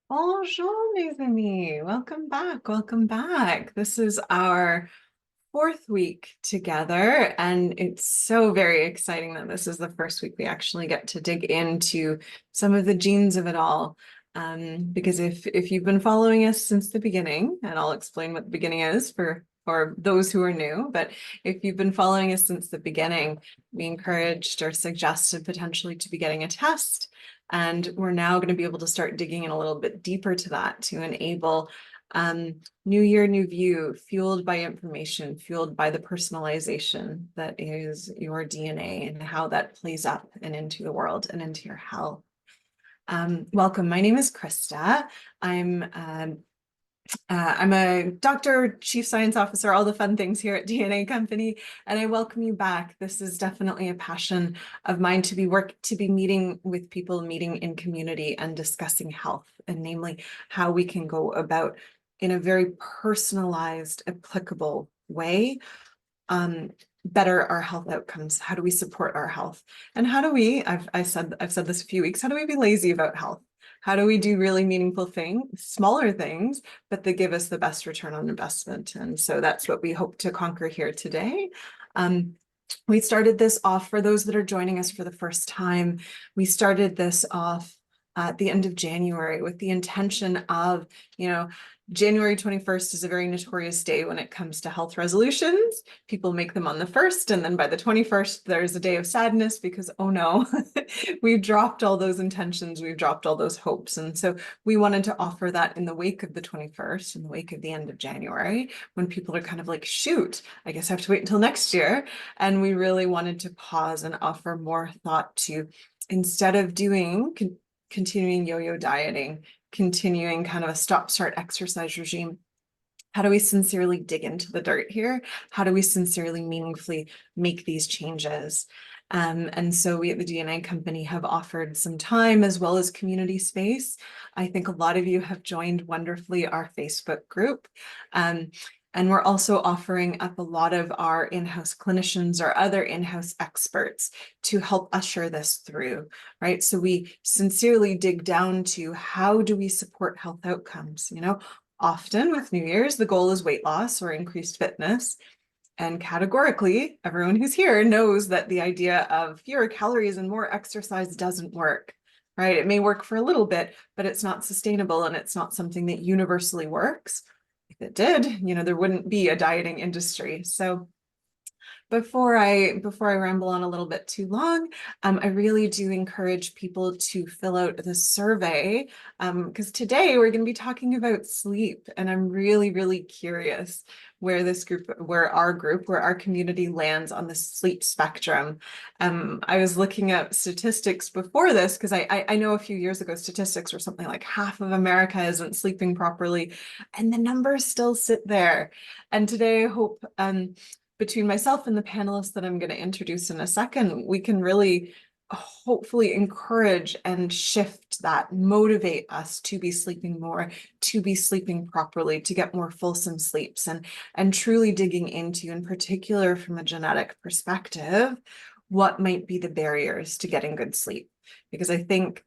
Bonjour, mes amis. Welcome back. Welcome back. This is our fourth week together, and it's so very exciting that this is the first week we actually get to dig into some of the genes of it all. Because if you've been following us since the beginning, and I'll explain what the beginning is for those who are new, but if you've been following us since the beginning, we encouraged or suggested potentially to be getting a test. And we're now going to be able to start digging in a little bit deeper to that to enable new year, new view, fueled by information, fueled by the personalization that is your DNA and how that plays up and into the world and into your health. Welcome. My name is Krista. I'm a doctor, chief science officer, all the fun things here at DNA Company, and I welcome you back. This is definitely a passion of mine to be meeting with people, meeting in community and discussing health, and namely how we can go about in a very personalized, applicable way, better our health outcomes. How do we support our health? And how do we, I've said this a few weeks, how do we be lazy about health? How do we do really meaningful things, smaller things, but that give us the best return on investment? And so that's what we hope to conquer here today. We started this off, for those that are joining us for the first time, we started this off at the end of January with the intention of, January 21st is a very notorious day when it comes to health resolutions. People make them on the 1st, and then by the 21st, there's a day of sadness because, oh no, we've dropped all those intentions, we've dropped all those hopes. And so we wanted to offer that in the wake of the 21st, in the wake of the end of January, when people are kind of like, shoot, I guess I have to wait until next year. And we really wanted to pause and offer more thought to, instead of doing continuing yo-yo dieting, continuing kind of a stop-start exercise regime, how do we sincerely dig into the dirt here? How do we sincerely, meaningfully make these changes? And so we at the DNA Company have offered some time as well as community space. I think a lot of you have joined wonderfully our Facebook group. And we're also offering up a lot of our in-house clinicians or other in-house experts to help usher this through, right? So we sincerely dig down to, how do we support health outcomes? Often with New Year's, the goal is weight loss or increased fitness. And categorically, everyone who's here knows that the idea of fewer calories and more exercise doesn't work, right? It may work for a little bit, but it's not sustainable, and it's not something that universally works. If it did, there wouldn't be a dieting industry. So before I ramble on a little bit too long, I really do encourage people to fill out the survey, because today we're going to be talking about sleep, and I'm really, really curious where our community lands on the sleep spectrum. I was looking at statistics before this because I know a few years ago statistics were something like half of America isn't sleeping properly, and the numbers still sit there. And today I hope, between myself and the panelists that I'm going to introduce in a second, we can really hopefully encourage and shift that, motivate us to be sleeping more, to be sleeping properly, to get more fulsome sleeps, and truly digging into, in particular from a genetic perspective, what might be the barriers to getting good sleep. Because I think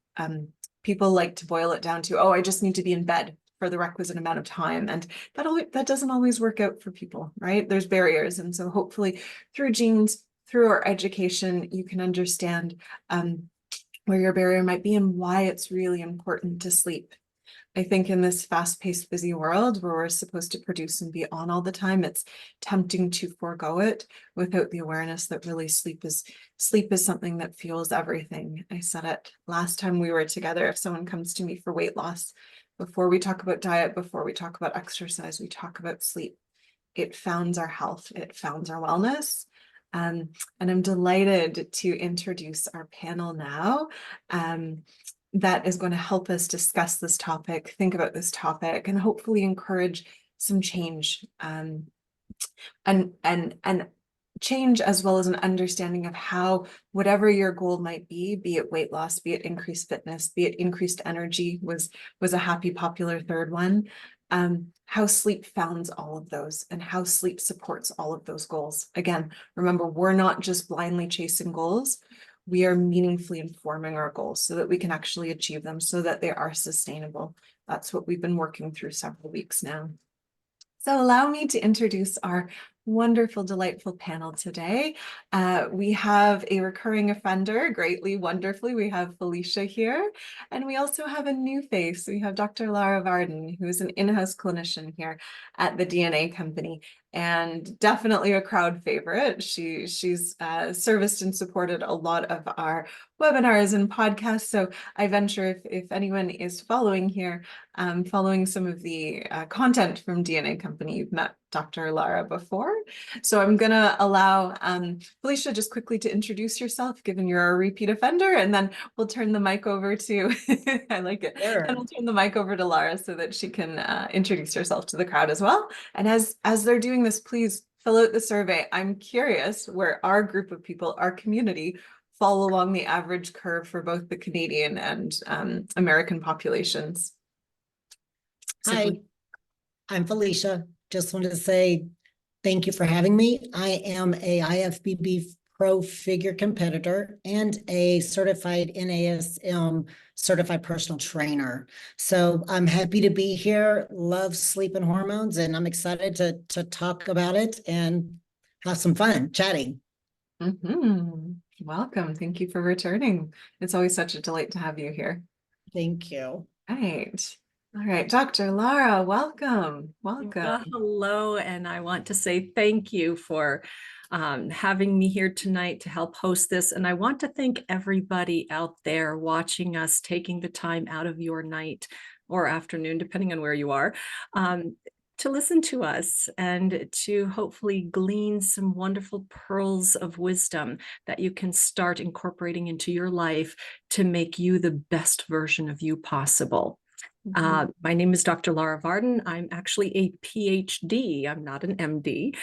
people like to boil it down to, oh, I just need to be in bed for the requisite amount of time. And that doesn't always work out for people, right? There's barriers. And so hopefully through genes, through our education, you can understand where your barrier might be and why it's really important to sleep. I think in this fast-paced, busy world where we're supposed to produce and be on all the time, it's tempting to forego it without the awareness that really sleep is something that fuels everything. I said it last time we were together. If someone comes to me for weight loss, before we talk about diet, before we talk about exercise, we talk about sleep. It founds our health, it founds our wellness. And I'm delighted to introduce our panel now. That is going to help us discuss this topic, think about this topic, and hopefully encourage some change, and change, as well as an understanding of how whatever your goal might be it weight loss, be it increased fitness, be it increased energy, was a happy popular third one, how sleep founds all of those and how sleep supports all of those goals. Again, remember, we're not just blindly chasing goals. we are meaningfully informing our goals so that we can actually achieve them, so that they are sustainable. That's what we've been working through several weeks now. So allow me to introduce our wonderful, delightful panel today. We have a recurring offender, greatly, wonderfully. We have Felicia here, and we also have a new face. We have Dr. Lara Varden, who is an in-house clinician here at the DNA Company, and definitely a crowd favorite. She's serviced and supported a lot of our webinars and podcasts. So I venture if anyone is following here, following some of the content from DNA Company, you've met Dr. Lara before. So I'm going to allow Felicia just quickly to introduce yourself, given you're a repeat offender, and then we'll turn the mic over to, I like it, Sure. and we'll turn the mic over to Lara so that she can introduce herself to the crowd as well. And as they're doing this, please fill out the survey. I'm curious where our group of people, our community, fall along the average curve for both the Canadian and American populations. So Hi, I'm Felicia. Just wanted to say thank you for having me. I am a IFBB Pro figure competitor and a certified NASM certified personal trainer. So I'm happy to be here. Love sleep and hormones, and I'm excited to talk about it and have some fun chatting. Welcome. Thank you for returning. It's always such a delight to have you here. Thank you. Right. All right, Dr. Lara, welcome. Welcome. Well, hello, and I want to say thank you for having me here tonight to help host this. And I want to thank everybody out there watching us, taking the time out of your night or afternoon, depending on where you are, to listen to us and to hopefully glean some wonderful pearls of wisdom that you can start incorporating into your life to make you the best version of you possible. My name is Dr. Lara Varden. I'm actually a PhD. I'm not an MD.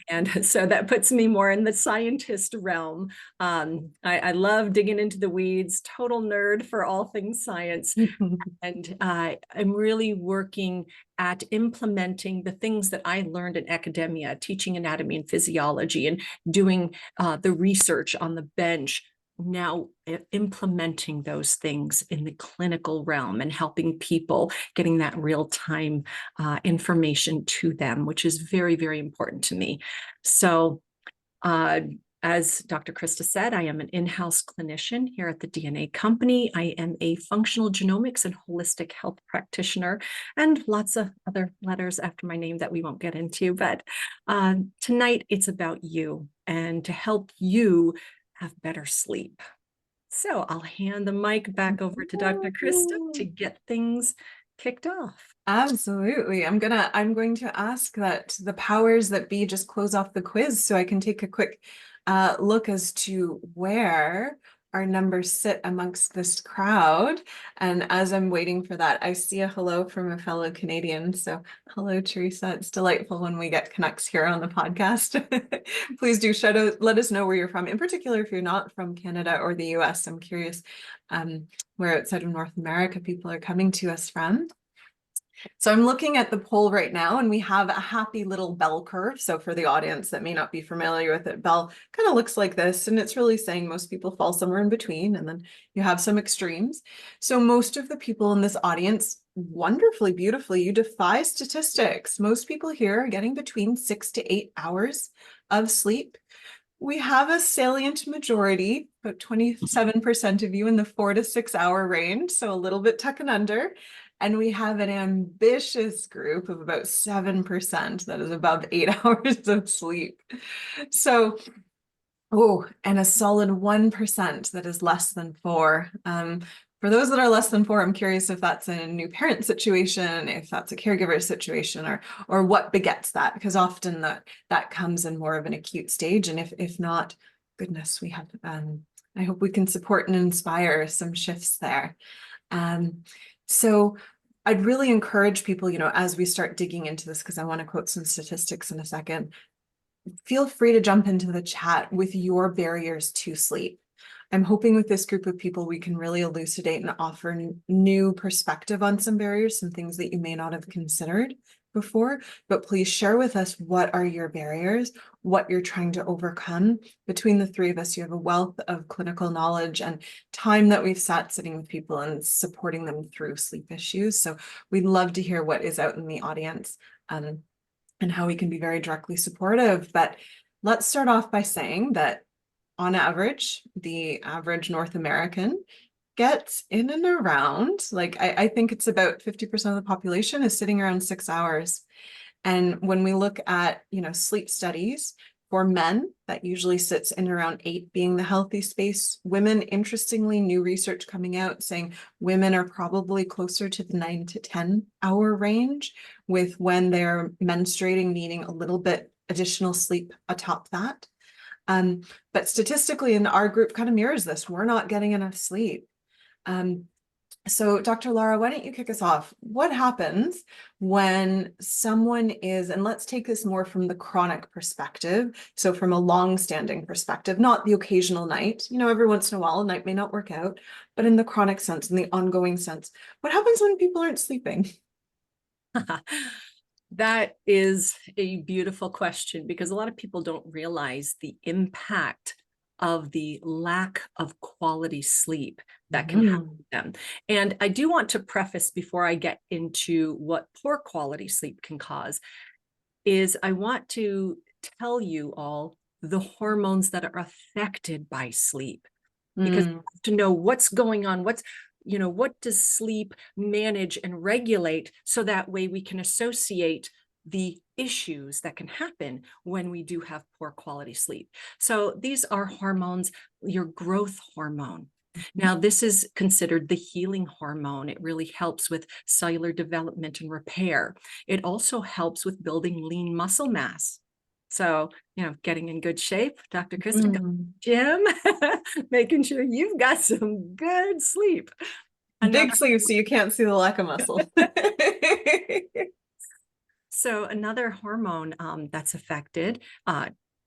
And so that puts me more in the scientist realm. I love digging into the weeds, total nerd for all things science. And I'm really working at implementing the things that I learned in academia, teaching anatomy and physiology and doing the research on the bench, now implementing those things in the clinical realm and helping people getting that real-time information to them, which is very, very important to me. So as Dr. Krista said, I am an in-house clinician here at the DNA Company. I am a functional genomics and holistic health practitioner, and lots of other letters after my name that we won't get into. But tonight it's about you and to help you have better sleep. So I'll hand the mic back over to Dr. Krista to get things kicked off. Absolutely. I'm going to ask that the powers that be just close off the quiz so I can take a quick look as to where our numbers sit amongst this crowd. And as I'm waiting for that, I see a hello from a fellow Canadian. So hello, Teresa. It's delightful when we get connects here on the podcast. Please do let us know where you're from. In particular, if you're not from Canada or the US, I'm curious where outside of North America people are coming to us from. So I'm looking at the poll right now, and we have a happy little bell curve. So for the audience that may not be familiar with it, bell kind of looks like this, and it's really saying most people fall somewhere in between, and then you have some extremes. So most of the people in this audience, wonderfully, beautifully, you defy statistics. Most people here are getting between 6 to 8 hours of sleep. We have a salient majority, about 27% of you in the 4 to 6 hour range, so a little bit tucking under. And we have an ambitious group of about 7% that is above 8 hours of sleep. So, and a solid 1% that is less than 4. For those that are less than 4, I'm curious if that's a new parent situation, if that's a caregiver situation, or what begets that, because often that comes in more of an acute stage. And if not, goodness, we have, I hope we can support and inspire some shifts there. So I'd really encourage people, as we start digging into this, because I want to quote some statistics in a second, feel free to jump into the chat with your barriers to sleep. I'm hoping with this group of people, we can really elucidate and offer new perspective on some barriers, some things that you may not have considered before, but please share with us what are your barriers, what you're trying to overcome. Between the three of us, you have a wealth of clinical knowledge and time that we've sat sitting with people and supporting them through sleep issues. So we'd love to hear what is out in the audience, and how we can be very directly supportive. But let's start off by saying that on average, the average North American gets in and around, like I think it's about 50% of the population is sitting around 6 hours. And when we look at, sleep studies for men, that usually sits in around 8 being the healthy space. Women, interestingly, new research coming out saying women are probably closer to the 9 to 10 hour range, with when they're menstruating needing a little bit additional sleep atop that. But statistically, in our group kind of mirrors this, we're not getting enough sleep. So Dr. Lara, why don't you kick us off? What happens when someone is, and let's take this more from the chronic perspective, so from a long-standing perspective, not the occasional night, every once in a while a night may not work out, but in the chronic sense, in the ongoing sense, what happens when people aren't sleeping? That is a beautiful question, because a lot of people don't realize the impact of the lack of quality sleep that can happen to them. And I do want to preface, before I get into what poor quality sleep can cause, is I want to tell you all the hormones that are affected by sleep, because you have to know what's going on, what does sleep manage and regulate, so that way we can associate the issues that can happen when we do have poor quality sleep. So these are hormones, your growth hormone. Now, this is considered the healing hormone. It really helps with cellular development and repair. It also helps with building lean muscle mass. So, getting in good shape, Dr. Krista, gym, making sure you've got some good sleep. Big sleep so you can't see the lack of muscle. So another hormone that's affected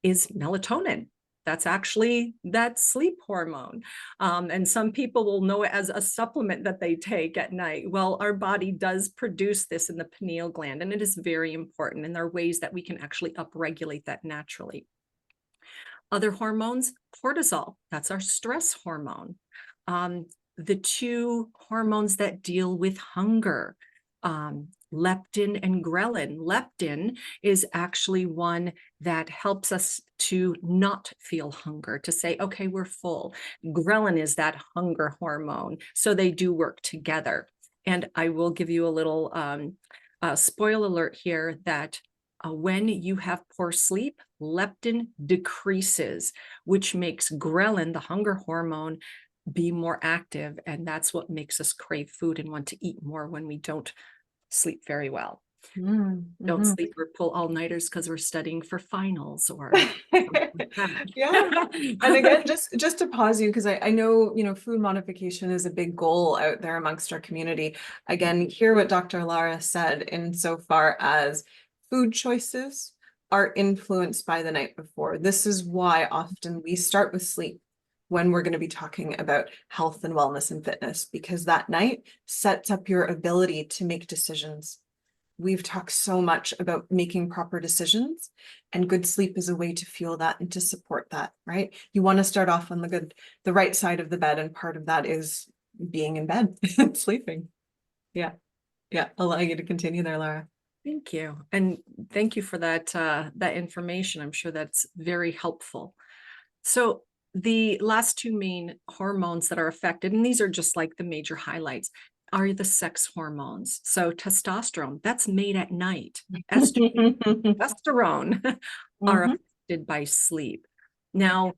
is melatonin. That's actually that sleep hormone. And some people will know it as a supplement that they take at night. Well, our body does produce this in the pineal gland, and it is very important. And there are ways that we can actually upregulate that naturally. Other hormones, cortisol, that's our stress hormone. The two hormones that deal with hunger, leptin and ghrelin. Leptin is actually one that helps us to not feel hunger, to say, okay, we're full. Ghrelin is that hunger hormone. So they do work together. And I will give you a little spoiler alert here that when you have poor sleep, leptin decreases, which makes ghrelin, the hunger hormone, be more active. And that's what makes us crave food and want to eat more when we don't sleep very well. Don't sleep or pull all-nighters because we're studying for finals or yeah. And again, just to pause you, because I know, food modification is a big goal out there amongst our community. Again, hear what Dr. Lara said insofar as food choices are influenced by the night before. This is why often we start with sleep when we're going to be talking about health and wellness and fitness, because that night sets up your ability to make decisions. We've talked so much about making proper decisions, and good sleep is a way to fuel that and to support that, right? You want to start off on the right side of the bed, and part of that is being in bed and sleeping. Yeah. Allow you to continue there, Lara. Thank you. And thank you for that, that information. I'm sure that's very helpful. So the last two main hormones that are affected, and these are just like the major highlights, are the sex hormones. So testosterone, that's made at night. Estrogen, progesterone are affected by sleep. Now,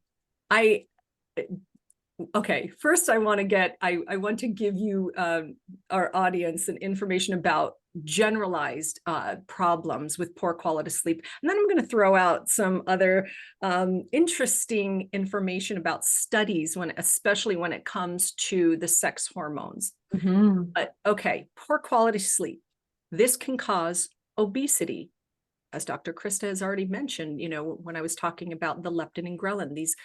okay, first I want to give you our audience an information about generalized problems with poor quality sleep. And then I'm going to throw out some other interesting information about studies, especially when it comes to the sex hormones. But okay, poor quality sleep. This can cause obesity. As Dr. Krista has already mentioned, when I was talking about the leptin and ghrelin, these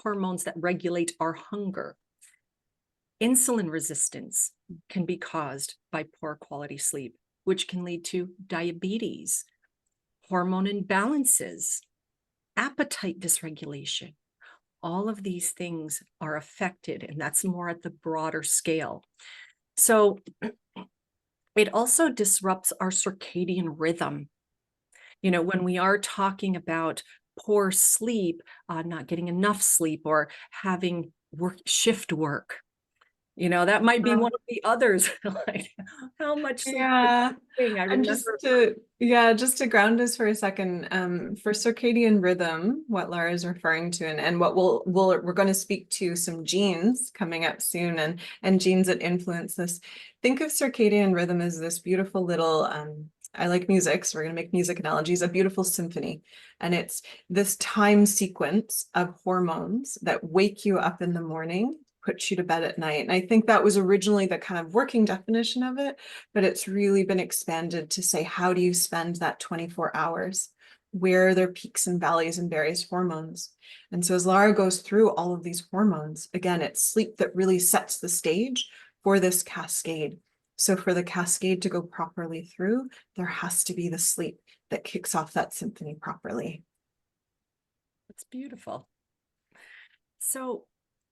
hormones that regulate our hunger. Insulin resistance can be caused by poor quality sleep. which can lead to diabetes, hormone imbalances, appetite dysregulation. All of these things are affected, and that's more at the broader scale. So it also disrupts our circadian rhythm. When we are talking about poor sleep, not getting enough sleep, or having shift work, that might be one of the others. Like, how much sleep are you getting? I And remember. just to ground us for a second, for circadian rhythm, what Laura is referring to, and what we're going to speak to some genes coming up soon, and genes that influence this. Think of circadian rhythm as this beautiful little, I like music, so we're going to make music analogies, a beautiful symphony. And it's this time sequence of hormones that wake you up in the morning, put you to bed at night. And I think that was originally the kind of working definition of it, but it's really been expanded to say, how do you spend that 24 hours? Where are there peaks and valleys in various hormones? And so as Laura goes through all of these hormones, again, it's sleep that really sets the stage for this cascade. So for the cascade to go properly through, there has to be the sleep that kicks off that symphony properly. It's beautiful. So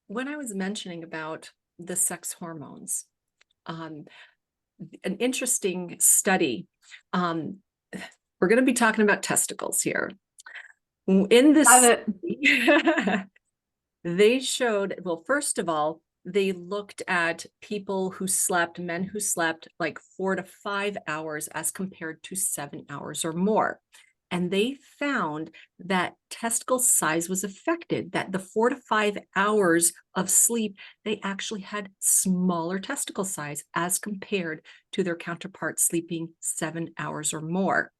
when I was mentioning about the sex hormones, an interesting study, we're going to be talking about testicles here. In this study, they showed, well, first of all, they looked at people who slept, men who slept like 4 to 5 hours as compared to 7 hours or more. And they found that testicle size was affected, that the 4 to 5 hours of sleep, they actually had smaller testicle size as compared to their counterparts sleeping 7 hours or more.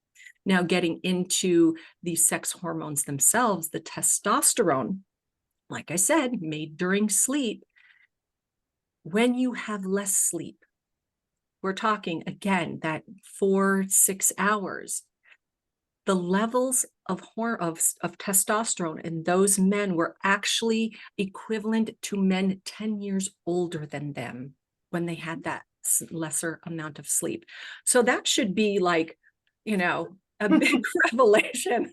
Now, getting into the sex hormones themselves, the testosterone, like I said, made during sleep. When you have less sleep, we're talking again that 4-6 hours, the levels of testosterone in those men were actually equivalent to men 10 years older than them when they had that lesser amount of sleep. So that should be like, a big revelation.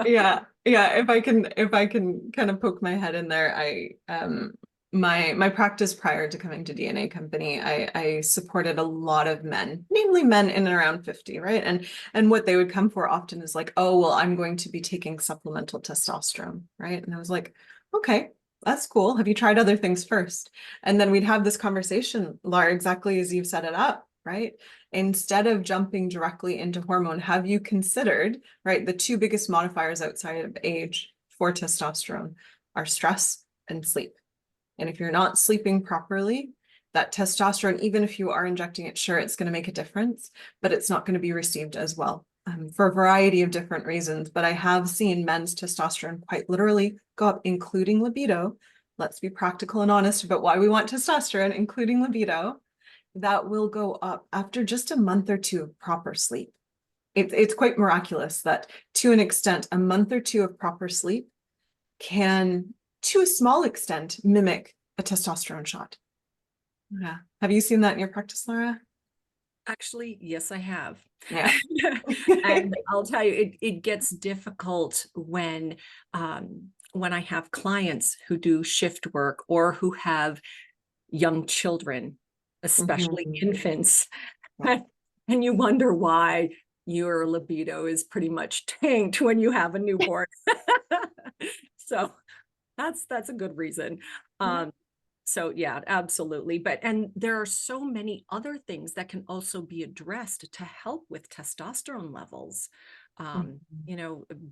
Yeah. If I can kind of poke my head in there, my practice prior to coming to DNA Company, I supported a lot of men, namely men in and around 50, right? And what they would come for often is like, oh, well, I'm going to be taking supplemental testosterone, right? And I was like, okay, that's cool. Have you tried other things first? And then we'd have this conversation, Laura, exactly as you've set it up, right? Instead of jumping directly into hormone, have you considered, right, the two biggest modifiers outside of age for testosterone are stress and sleep. And if you're not sleeping properly, that testosterone, even if you are injecting it, sure, it's going to make a difference, but it's not going to be received as well for a variety of different reasons. But I have seen men's testosterone quite literally go up, including libido. Let's be practical and honest about why we want testosterone, including libido. That will go up after just a month or two of proper sleep. It's quite miraculous that, to an extent, a month or two of proper sleep can, to a small extent, mimic a testosterone shot. Yeah. Have you seen that in your practice, Laura? Actually, yes, I have. Yeah. And I'll tell you, it gets difficult when I have clients who do shift work or who have young children, especially infants. And you wonder why your libido is pretty much tanked when you have a newborn. So that's a good reason. So yeah, absolutely. And there are so many other things that can also be addressed to help with testosterone levels.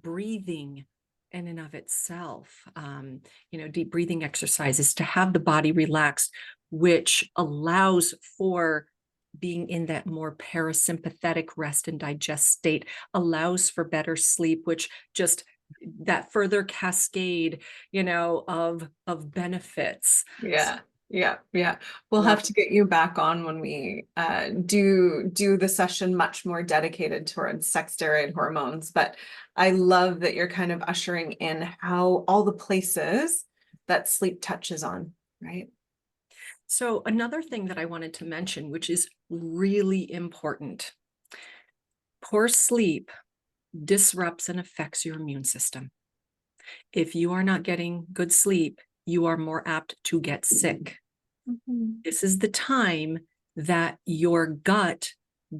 Breathing in and of itself, deep breathing exercises to have the body relaxed, which allows for being in that more parasympathetic rest and digest state, allows for better sleep, which just that further cascade, of benefits. Yeah. We'll have to get you back on when we do the session much more dedicated towards sex steroid hormones. But I love that you're kind of ushering in how all the places that sleep touches on, right? So another thing that I wanted to mention, which is really important, poor sleep disrupts and affects your immune system. If you are not getting good sleep, you are more apt to get sick. This is the time that your gut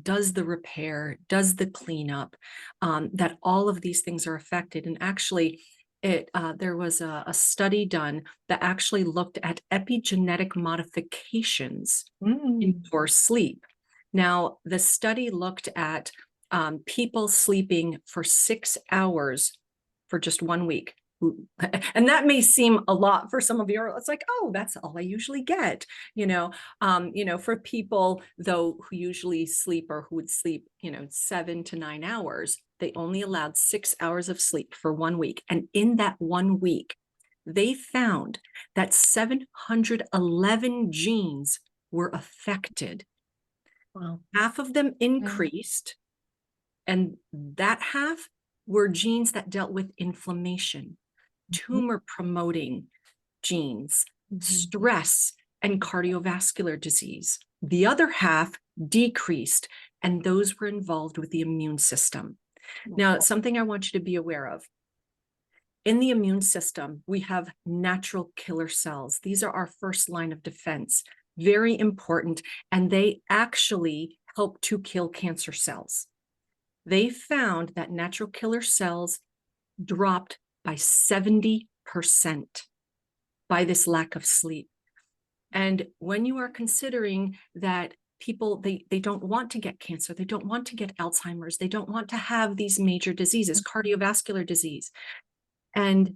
does the repair, does the cleanup, that all of these things are affected. And actually, there was a study done that actually looked at epigenetic modifications in poor sleep. Now, the study looked at people sleeping for 6 hours for just 1 week. And that may seem a lot for some of you. It's like, oh, that's all I usually get. For people though who usually sleep or who would sleep, 7 to 9 hours, they only allowed 6 hours of sleep for 1 week. And in that 1 week, they found that 711 genes were affected. Wow. Half of them increased, and that half were genes that dealt with inflammation, tumor promoting genes, stress, and cardiovascular disease. The other half decreased, and those were involved with the immune system. Now, something I want you to be aware of. In the immune system, we have natural killer cells. These are our first line of defense, very important, and they actually help to kill cancer cells. They found that natural killer cells dropped by 70% by this lack of sleep. And when you are considering that people, they don't want to get cancer, they don't want to get Alzheimer's, they don't want to have these major diseases, cardiovascular disease. And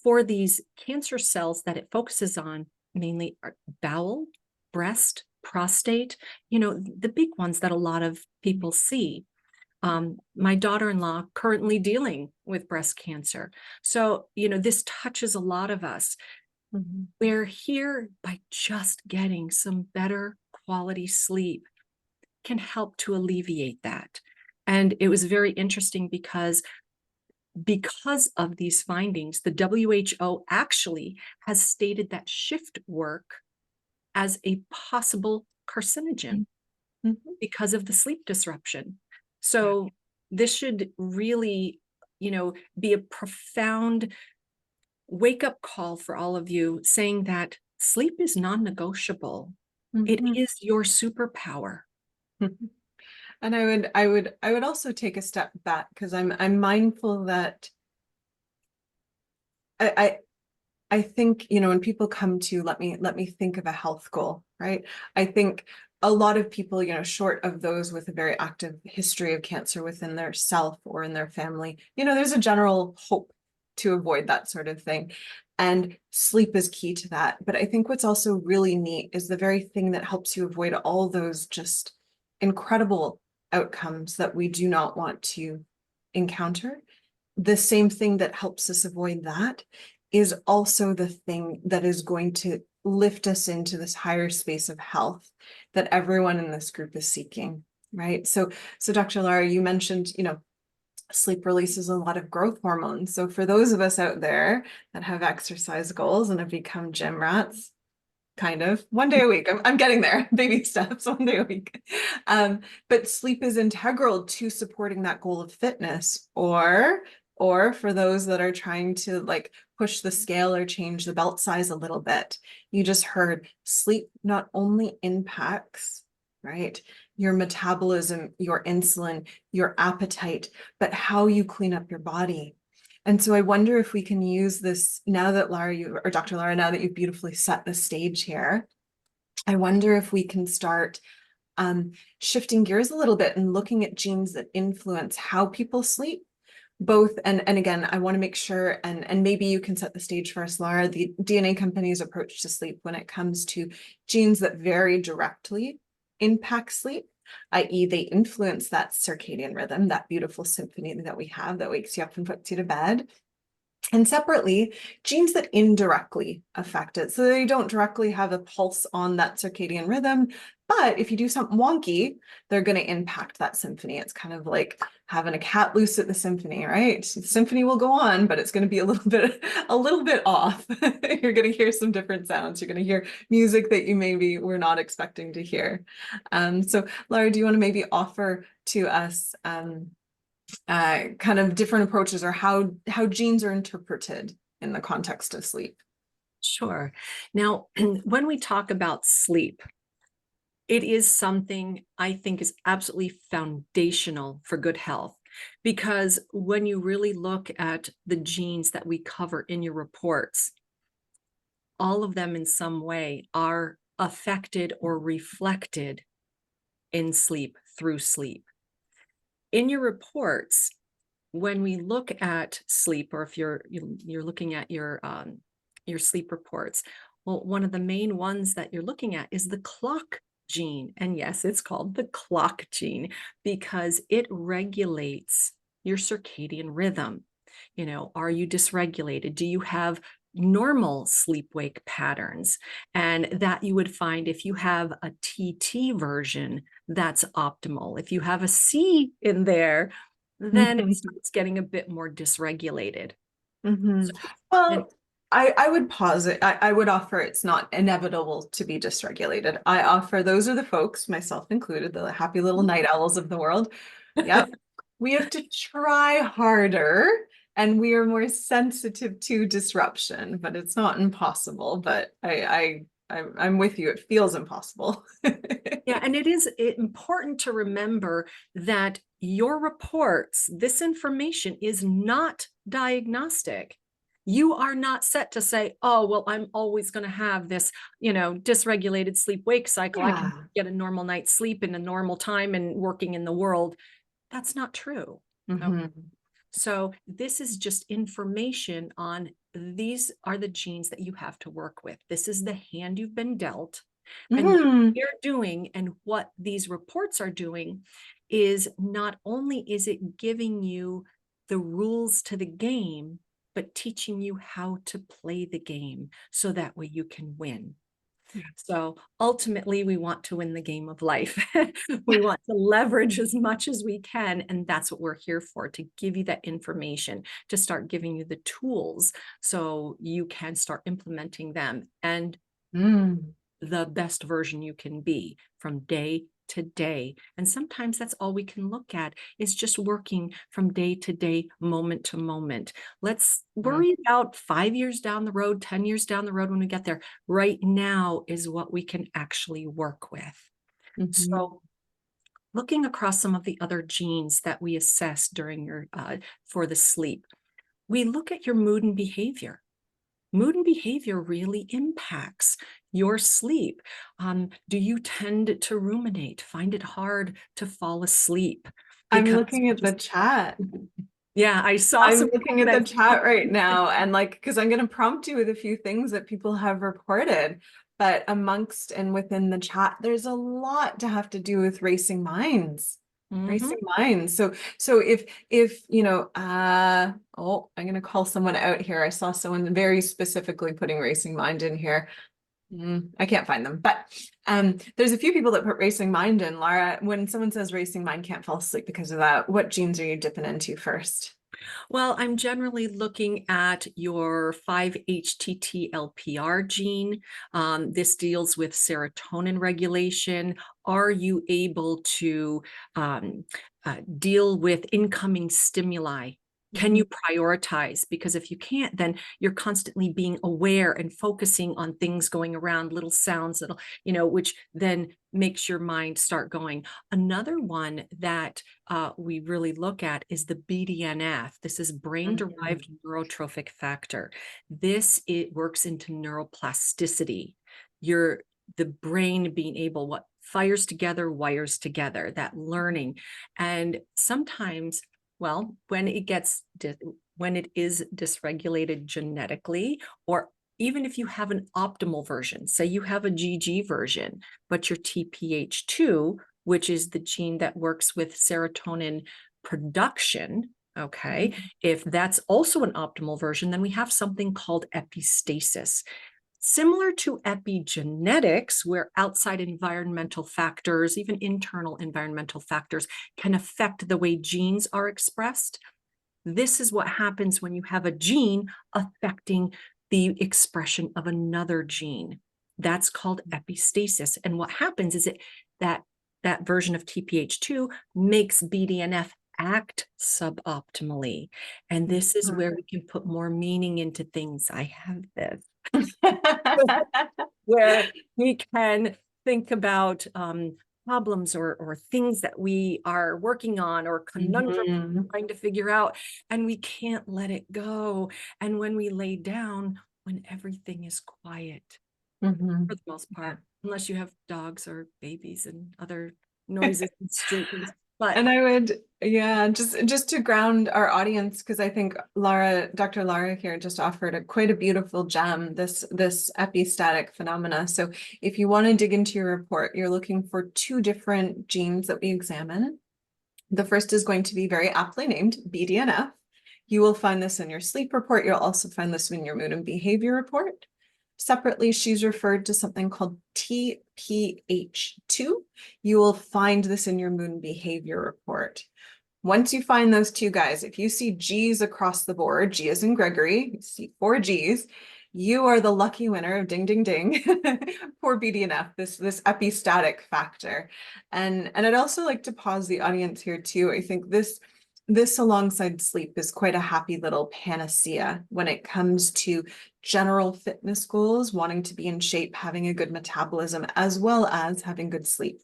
for these cancer cells that it focuses on, mainly are bowel, breast, prostate, the big ones that a lot of people see. My daughter-in-law currently dealing with breast cancer. So, this touches a lot of us. We're here by just getting some better quality sleep can help to alleviate that. And it was very interesting because of these findings, the WHO actually has stated that shift work as a possible carcinogen because of the sleep disruption. So this should really, be a profound wake-up call for all of you, saying that sleep is non-negotiable. It is your superpower. And I would also take a step back, because I'm mindful that I think, when people come to let me think of a health goal, right? I think a lot of people, short of those with a very active history of cancer within their self or in their family, there's a general hope to avoid that sort of thing. And sleep is key to that. But I think what's also really neat is the very thing that helps you avoid all those just incredible outcomes that we do not want to encounter. The same thing that helps us avoid that is also the thing that is going to lift us into this higher space of health that everyone in this group is seeking, right? So Dr. Lara, you mentioned, sleep releases a lot of growth hormones. So for those of us out there that have exercise goals and have become gym rats, kind of 1 day a week, I'm getting there, baby steps, 1 day a week. But sleep is integral to supporting that goal of fitness, or for those that are trying to push the scale or change the belt size a little bit. You just heard sleep not only impacts, right, your metabolism, your insulin, your appetite, but how you clean up your body. And so I wonder if we can use this now that Dr. Lara, now that you've beautifully set the stage here, I wonder if we can start shifting gears a little bit and looking at genes that influence how people sleep. Both, and again, I want to make sure, and maybe you can set the stage for us, Lara, the DNA company's approach to sleep when it comes to genes that very directly impact sleep, i.e. they influence that circadian rhythm, that beautiful symphony that we have that wakes you up and puts you to bed. And separately, genes that indirectly affect it. So they don't directly have a pulse on that circadian rhythm, But if you do something wonky, they're going to impact that symphony. It's kind of like having a cat loose at the symphony, right? The symphony will go on, but it's going to be a little bit off. You're going to hear some different sounds. You're going to hear music that you maybe were not expecting to hear. So Laura, do you want to maybe offer to us kind of different approaches, or how genes are interpreted in the context of sleep? Sure. Now, when we talk about sleep, it is something I think is absolutely foundational for good health, because when you really look at the genes that we cover in your reports, all of them in some way are affected or reflected in sleep, through sleep. In your reports, when we look at sleep, or if you're looking at your sleep reports, well, one of the main ones that you're looking at is the clock gene. And yes, it's called the clock gene because it regulates your circadian rhythm. You know, are you dysregulated? Do you have normal sleep-wake patterns? And that you would find if you have a TT version, that's optimal. If you have a C in there, then it starts getting a bit more dysregulated. So, Well, I would posit, I would offer it's not inevitable to be dysregulated. I offer those are the folks, myself included, the happy little night owls of the world. Yep. We have to try harder and we are more sensitive to disruption, but it's not impossible. But I'm with you. It feels impossible. yeah, and it is important to remember that your reports, this information is not diagnostic. You are not set to say, oh, well, I'm always going to have this, dysregulated sleep-wake cycle. I can get a normal night's sleep in a normal time and working in the world. That's not true. Okay. So this is just information on these are the genes that you have to work with. This is the hand you've been dealt. And what you're doing and what these reports are doing is not only is it giving you the rules to the game, but teaching you how to play the game so that way you can win. So ultimately, we want to win the game of life. We want to leverage as much as we can. And that's what we're here for, to give you that information, to start giving you the tools so you can start implementing them and the best version you can be from day to day. And sometimes that's all we can look at is just working from day to day, moment to moment. Let's worry about 5 years down the road, 10 years down the road when we get there. Right now is what we can actually work with. So looking across some of the other genes that we assess during your for the sleep, we look at your mood and behavior. Mood and behavior really impacts your sleep. Do you tend to ruminate, find it hard to fall asleep? I'm looking at the chat. Yeah, I saw I'm looking at the chat right now, and because I'm going to prompt you with a few things that people have reported, but amongst and within the chat, there's a lot to have to do with racing minds. Racing minds. So if oh, I'm going to call someone out here. I saw someone very specifically putting racing mind in here. I can't find them, but there's a few people that put racing mind in. Laura, when someone says racing mind can't fall asleep because of that, what genes are you dipping into first? Well, I'm generally looking at your 5-HTT-LPR gene. This deals with serotonin regulation. Are you able to deal with incoming stimuli? Can you prioritize? Because if you can't, then you're constantly being aware and focusing on things going around, little sounds that'll, which then makes your mind start going. Another one that we really look at is the BDNF. This is brain-derived neurotrophic factor. It works into neuroplasticity. The brain being able, what fires together, wires together, that learning. And sometimes, well, when it is dysregulated genetically, or even if you have an optimal version, say you have a GG version, but your TPH2, which is the gene that works with serotonin production, okay, if that's also an optimal version, then we have something called epistasis. Similar to epigenetics, where outside environmental factors, even internal environmental factors, can affect the way genes are expressed, this is what happens when you have a gene affecting the expression of another gene. That's called epistasis. And what happens is that version of TPH2 makes BDNF act suboptimally. And this is where we can put more meaning into things. I have this. Where we can think about problems or things that we are working on, or conundrums trying to figure out, and we can't let it go. And when we lay down, when everything is quiet, for the most part, unless you have dogs or babies and other noises and streets. But and I would, yeah, just to ground our audience, because I think Dr. Lara here just offered quite a beautiful gem, this epistatic phenomena. So if you want to dig into your report, you're looking for 2 different genes that we examine. The first is going to be very aptly named BDNF. You will find this in your sleep report. You'll also find this in your mood and behavior report. Separately, she's referred to something called TPH2. You will find this in your mood and behavior report. Once you find those 2 guys, if you see G's across the board, G as in Gregory, you see 4 G's, you are the lucky winner of ding, ding, ding for BDNF, this epistatic factor. And I'd also like to pause the audience here too. I think this alongside sleep is quite a happy little panacea when it comes to general fitness goals, wanting to be in shape, having a good metabolism, as well as having good sleep,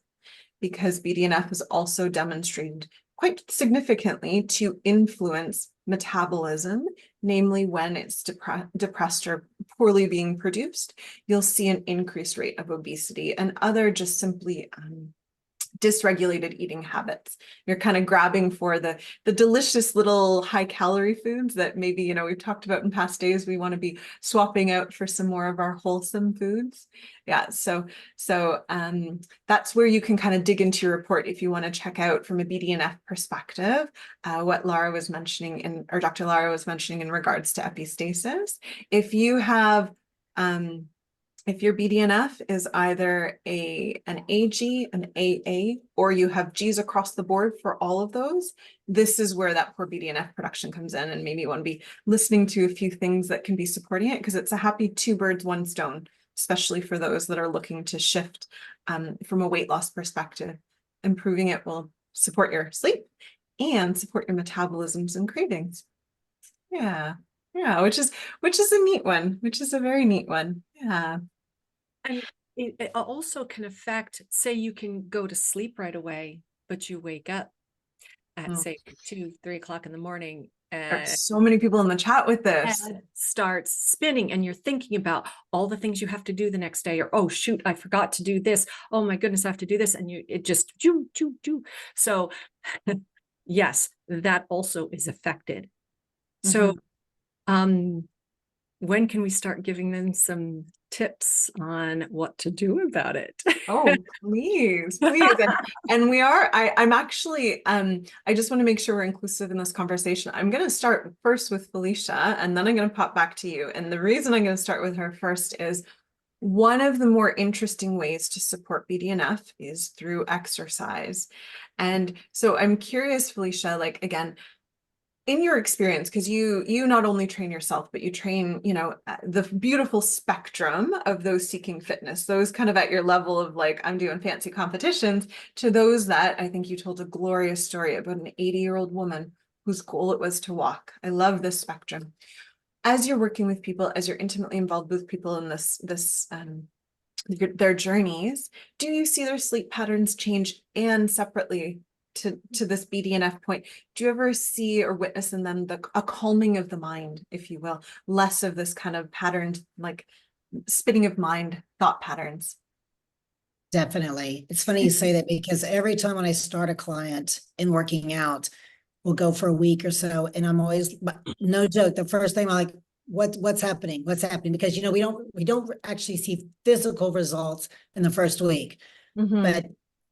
because BDNF is also demonstrated quite significantly to influence metabolism, namely when it's depressed or poorly being produced, you'll see an increased rate of obesity and other just simply dysregulated eating habits. You're kind of grabbing for the delicious little high calorie foods that maybe, you know, we've talked about in past days. We want to be swapping out for some more of our wholesome foods. Yeah, so that's where you can kind of dig into your report if you want to check out from a BDNF perspective what Lara was mentioning or Dr. Lara was mentioning in regards to epistasis. If you have if your BDNF is either an AG, an AA, or you have Gs across the board for all of those, this is where that poor BDNF production comes in. And maybe you want to be listening to a few things that can be supporting it, because it's a happy 2 birds, 1 stone, especially for those that are looking to shift from a weight loss perspective. Improving it will support your sleep and support your metabolisms and cravings. Yeah. Yeah, which is a neat one, which is a very neat one. Yeah. And it also can affect, say you can go to sleep right away, but you wake up at say 2, 3 o'clock in the morning, and there's so many people in the chat with this. Starts spinning, and you're thinking about all the things you have to do the next day, or oh shoot, I forgot to do this. Oh my goodness, I have to do this, and it just do. So yes, that also is affected. So when can we start giving them some tips on what to do about it? Oh, please. And we are, I'm actually, I just want to make sure we're inclusive in this conversation. I'm going to start first with Felicia, and then I'm going to pop back to you. And the reason I'm going to start with her first is one of the more interesting ways to support BDNF is through exercise. And so I'm curious, Felicia, like, again, in your experience, because you not only train yourself, but you train, you know, the beautiful spectrum of those seeking fitness, those kind of at your level of like, I'm doing fancy competitions, to those that I think you told a glorious story about an 80-year-old woman whose goal it was to walk. I love this spectrum. As you're working with people, as you're intimately involved with people in their journeys, do you see their sleep patterns change? And separately to this BDNF point, do you ever see or witness in them a calming of the mind, if you will, less of this kind of patterned, like spinning of mind thought patterns? Definitely. It's funny you say that, because every time when I start a client in working out, we'll go for a week or so, and I'm always, no joke, the first thing I'm like, what's happening? What's happening? Because, you know, we don't actually see physical results in the first week, but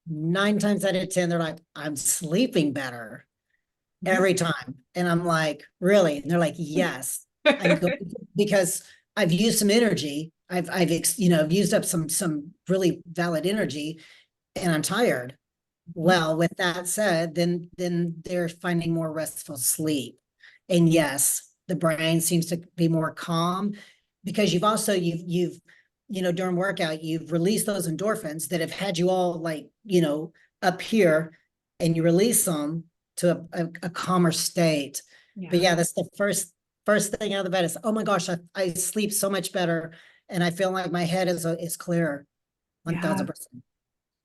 9 times out of 10, they're like, I'm sleeping better every time. And I'm like, really? And they're like, yes, I'm going because I've used some energy. I've used up some really valid energy and I'm tired. Well, with that said, then they're finding more restful sleep. And yes, the brain seems to be more calm because during workout, you've released those endorphins that have had you all like, up here, and you release them to a calmer state. But yeah, that's the first thing out of the bed is, oh my gosh, I sleep so much better. And I feel like my head is clearer. 1000%.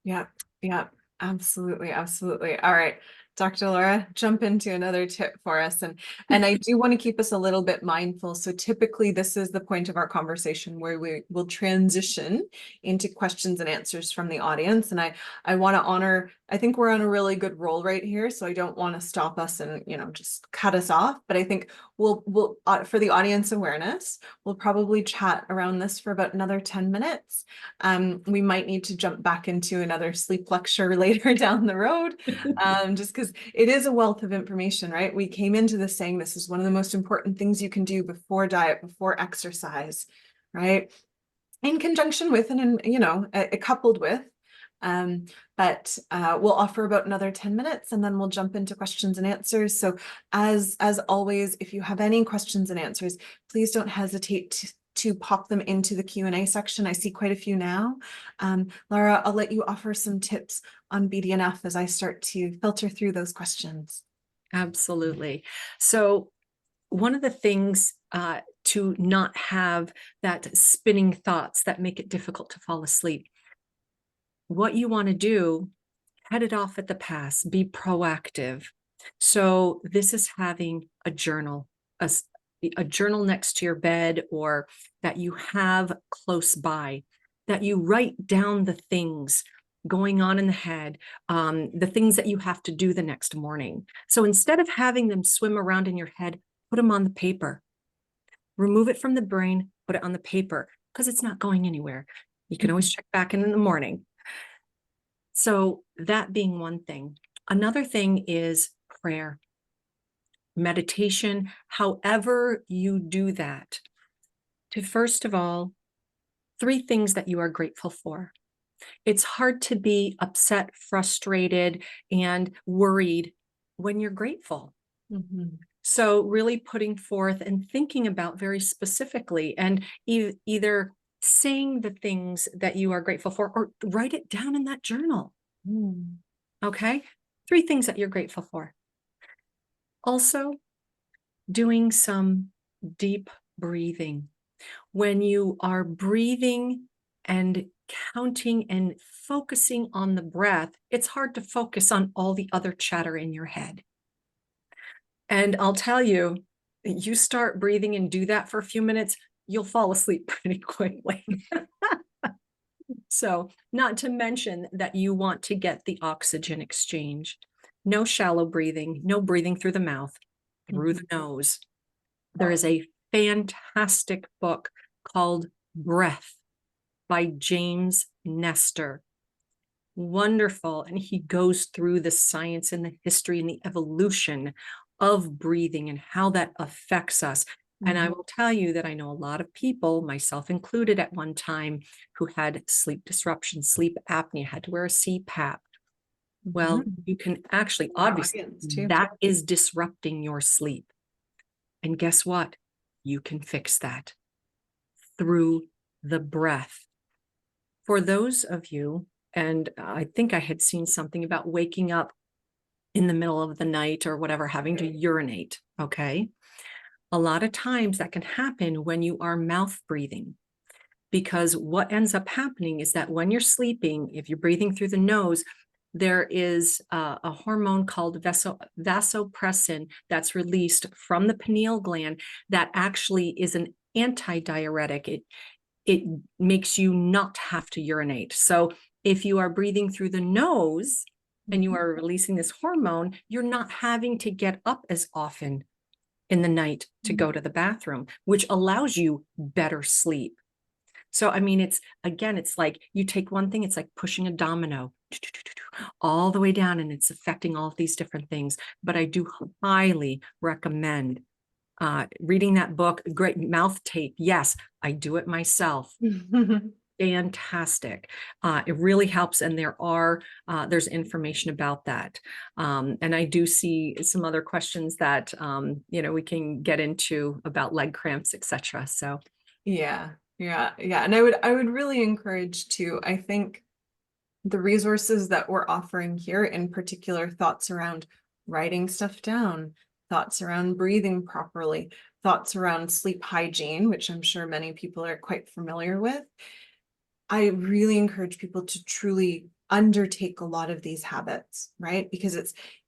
Yeah, yeah, absolutely, absolutely. All right, Dr. Laura, jump into another tip for us. And I do want to keep us a little bit mindful. So typically this is the point of our conversation where we will transition into questions and answers from the audience. And I want to honor, I think we're on a really good roll right here. So I don't want to stop us and, just cut us off. But I think we'll for the audience awareness, we'll probably chat around this for about another 10 minutes. We might need to jump back into another sleep lecture later down the road, just because it is a wealth of information, right? We came into this saying this is one of the most important things you can do before diet, before exercise, right? In conjunction with and coupled with. But we'll offer about another 10 minutes and then we'll jump into questions and answers. So as always, if you have any questions and answers, please don't hesitate to pop them into the Q&A section. I see quite a few now. Laura, I'll let you offer some tips on BDNF as I start to filter through those questions. Absolutely. So one of the things to not have that spinning thoughts that make it difficult to fall asleep. What you want to do, head it off at the pass, be proactive. So this is having a journal, a journal next to your bed or that you have close by, that you write down the things going on in the head, the things that you have to do the next morning. So instead of having them swim around in your head, put them on the paper. Remove it from the brain, put it on the paper because it's not going anywhere. You can always check back in the morning. So that being one thing. Another thing is prayer, meditation, however you do that. To first of all, 3 things that you are grateful for. It's hard to be upset, frustrated, and worried when you're grateful. Mm-hmm. So really putting forth and thinking about very specifically and either saying the things that you are grateful for or write it down in that journal. Okay? 3 things that you're grateful for. Also, doing some deep breathing. When you are breathing and counting and focusing on the breath, it's hard to focus on all the other chatter in your head. And I'll tell you, you start breathing and do that for a few minutes, you'll fall asleep pretty quickly. So, not to mention that you want to get the oxygen exchange. No shallow breathing, no breathing through the mouth, through the nose. There is a fantastic book called Breath by James Nestor. Wonderful. And he goes through the science and the history and the evolution of breathing and how that affects us. And I will tell you that I know a lot of people, myself included at one time, who had sleep disruption, sleep apnea, had to wear a CPAP. Well, you can actually, obviously, that is disrupting your sleep. And guess what? You can fix that through the breath. For those of you, and I think I had seen something about waking up in the middle of the night or whatever, having to urinate, okay? A lot of times that can happen when you are mouth breathing, because what ends up happening is that when you're sleeping, if you're breathing through the nose, there is a hormone called vasopressin that's released from the pineal gland that actually is an antidiuretic. It makes you not have to urinate. So if you are breathing through the nose and you are releasing this hormone, you're not having to get up as often in the night to go to the bathroom, which allows you better sleep. So, I mean, it's like you take one thing, it's like pushing a domino all the way down, and it's affecting all of these different things. But I do highly recommend reading that book, great mouth tape. Yes, I do it myself. Fantastic. It really helps. And there's information about that. And I do see some other questions that, we can get into about leg cramps, etc. So. Yeah. And I would really encourage too, I think the resources that we're offering here, in particular, thoughts around writing stuff down, thoughts around breathing properly, thoughts around sleep hygiene, which I'm sure many people are quite familiar with. I really encourage people to truly undertake a lot of these habits, right? Because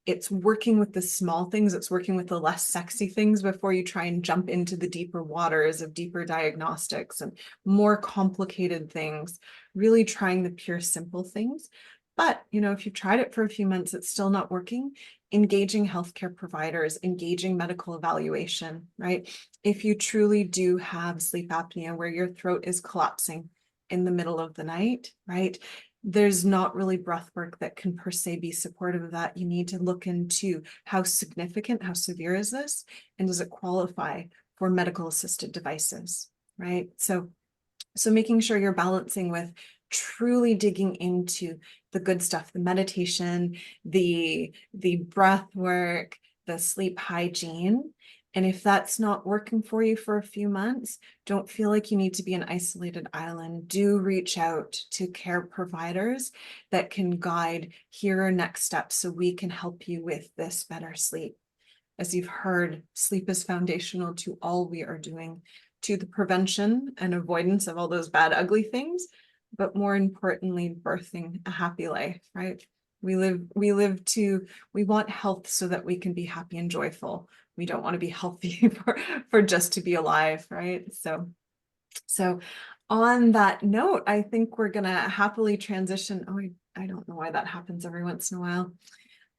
it's working with the small things, it's working with the less sexy things before you try and jump into the deeper waters of deeper diagnostics and more complicated things, really trying the pure simple things. But, if you've tried it for a few months, it's still not working, engaging healthcare providers, engaging medical evaluation, right? If you truly do have sleep apnea where your throat is collapsing in the middle of the night, right? There's not really breath work that can per se be supportive of that. You need to look into how significant, how severe is this? And does it qualify for medical assisted devices, right? So making sure you're balancing with truly digging into the good stuff, the meditation, the breath work, the sleep hygiene. And if that's not working for you for a few months, don't feel like you need to be an isolated island. Do reach out to care providers that can guide, here are next steps so we can help you with this better sleep. As you've heard, sleep is foundational to all we are doing, to the prevention and avoidance of all those bad, ugly things, but more importantly, birthing a happy life, right? We want health so that we can be happy and joyful. We don't want to be healthy for just to be alive, right? So on that note, I think we're gonna happily transition. Oh, I don't know why that happens every once in a while.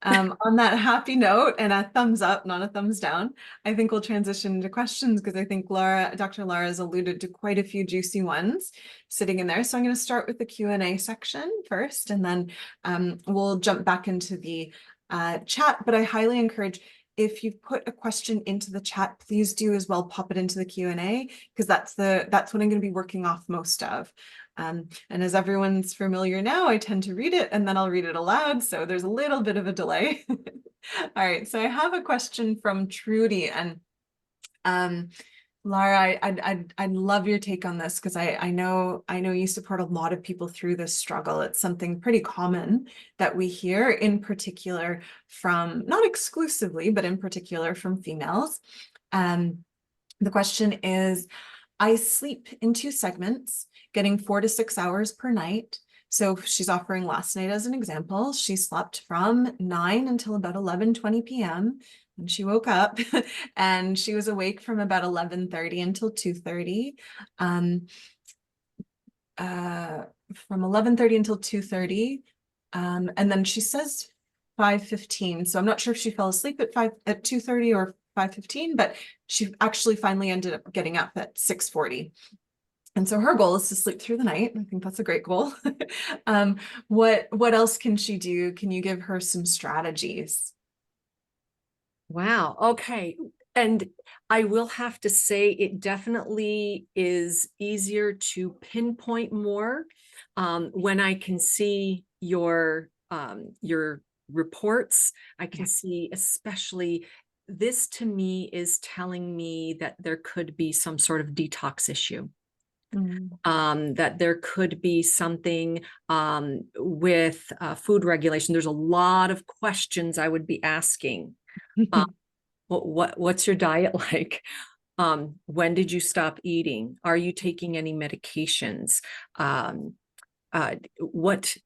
On that happy note and a thumbs up, not a thumbs down, I think we'll transition into questions because I think Dr. Lara has alluded to quite a few juicy ones sitting in there. So I'm going to start with the Q&A section first, and then we'll jump back into the chat. But I highly encourage, if you've put a question into the chat, please do as well pop it into the Q&A, because that's what I'm going to be working off most of. And as everyone's familiar now, I tend to read it and then I'll read it aloud. So there's a little bit of a delay. All right. So I have a question from Trudy, and Lara, I'd love your take on this, because I know you support a lot of people through this struggle. It's something pretty common that we hear, in particular from, not exclusively, but in particular from females. The question is, I sleep in 2 segments, getting 4 to 6 hours per night. So she's offering last night as an example. She slept from 9 until about 11:20 p.m. and she woke up and she was awake from about 11:30 until 2:30. From 11:30 until 2:30. And then she says 5:15. So I'm not sure if she fell asleep at 2:30 or 5:15, but she actually finally ended up getting up at 6:40. And so her goal is to sleep through the night. I think that's a great goal. What else can she do? Can you give her some strategies? Wow. Okay. And I will have to say it definitely is easier to pinpoint more when I can see your reports. I can see, especially, this to me is telling me that there could be some sort of detox issue. That there could be something with food regulation. There's a lot of questions I would be asking. What's your diet like? When did you stop eating? Are you taking any medications? What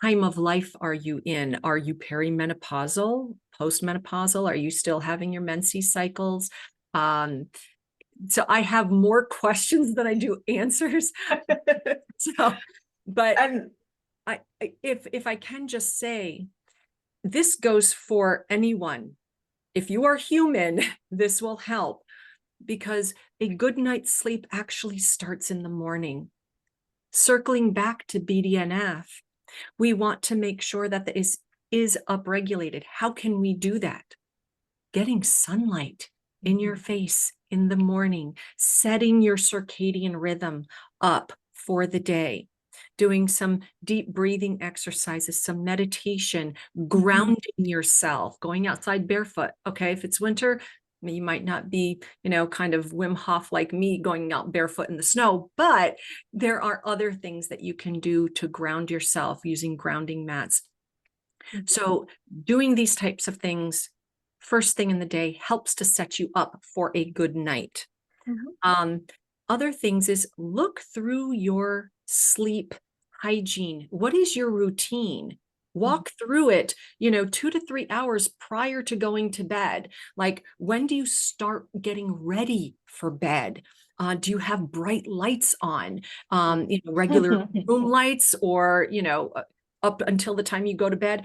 time of life are you in? Are you perimenopausal, postmenopausal? Are you still having your menses cycles? So I have more questions than I do answers. If I can just say, this goes for anyone. If you are human, this will help, because a good night's sleep actually starts in the morning. Circling back to BDNF, we want to make sure that is upregulated. How can we do that? Getting sunlight, in your face in the morning, setting your circadian rhythm up for the day, doing some deep breathing exercises, some meditation, grounding yourself, going outside barefoot. Okay, if it's winter, you might not be, kind of Wim Hof like me going out barefoot in the snow, but there are other things that you can do to ground yourself using grounding mats. So doing these types of things first thing in the day helps to set you up for a good night. Other things is look through your sleep hygiene. What is your routine? Walk through it, 2 to 3 hours prior to going to bed. Like, when do you start getting ready for bed? Do you have bright lights on, regular room lights, or, up until the time you go to bed?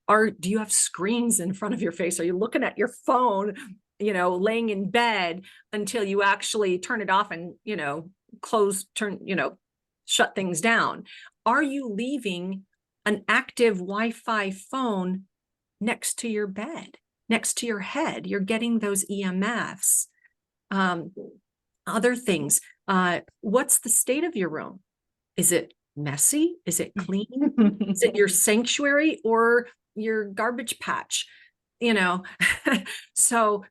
Do you have screens in front of your face? Are you looking at your phone, laying in bed until you actually turn it off and, shut things down? Are you leaving an active Wi-Fi phone next to your bed, next to your head? You're getting those EMFs. Other things, what's the state of your room? Is it messy? Is it clean? Is it your sanctuary or your garbage patch? So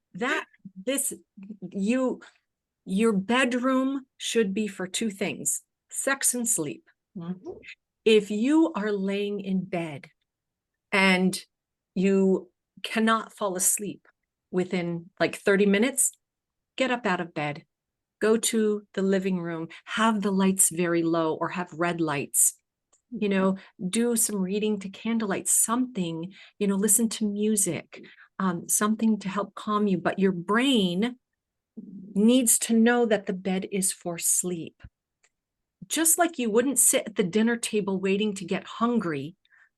your bedroom should be for two things: sex and sleep. If you are laying in bed and you cannot fall asleep within like 30 minutes, get up out of bed, go to the living room, have the lights very low or have red lights, do some reading to candlelight, something, listen to music, something to help calm you. But your brain needs to know that the bed is for sleep. Just like you wouldn't sit at the dinner table waiting to get hungry,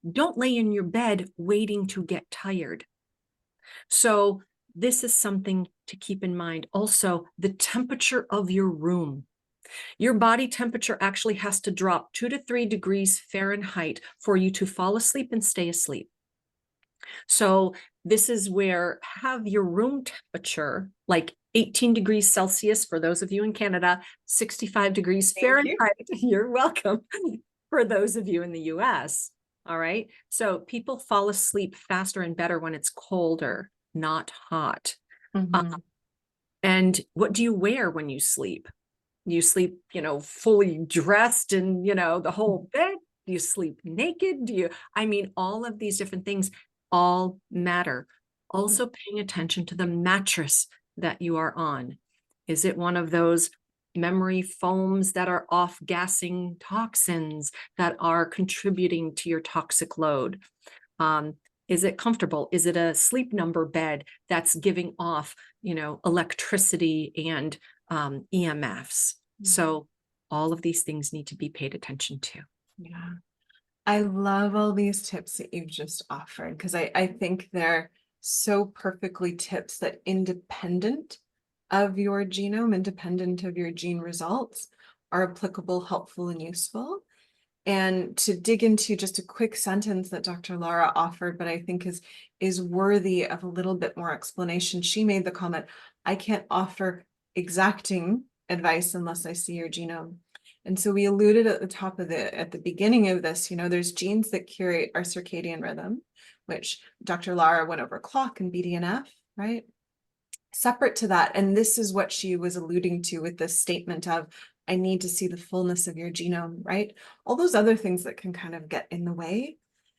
don't lay in your bed waiting to get tired. So this is something to keep in mind. Also, the temperature of your room. Your body temperature actually has to drop 2 to 3 degrees Fahrenheit for you to fall asleep and stay asleep. So this is where have your room temperature like 18 degrees Celsius for those of you in Canada, 65 degrees Fahrenheit. You're welcome. For those of you in the US. All right. So people fall asleep faster and better when it's colder, not hot. And what do you wear when you sleep? You sleep, fully dressed and, the whole bed. Do you sleep naked? All of these different things all matter. Also paying attention to the mattress that you are on. Is it one of those memory foams that are off-gassing toxins that are contributing to your toxic load? Is it comfortable? Is it a sleep number bed that's giving off, electricity and EMFs? So all of these things need to be paid attention to. Yeah. I love all these tips that you've just offered, because I think they're so perfectly tips that independent of your genome, independent of your gene results, are applicable, helpful, and useful. And to dig into just a quick sentence that Dr. Laura offered, but I think is worthy of a little bit more explanation. She made the comment, I can't offer exacting advice unless I see your genome. And so we alluded at the beginning of this, there's genes that curate our circadian rhythm, which Dr. Laura went over: clock and BDNF, right? Separate to that, and this is what she was alluding to with this statement of, I need to see the fullness of your genome, right? All those other things that can kind of get in the way.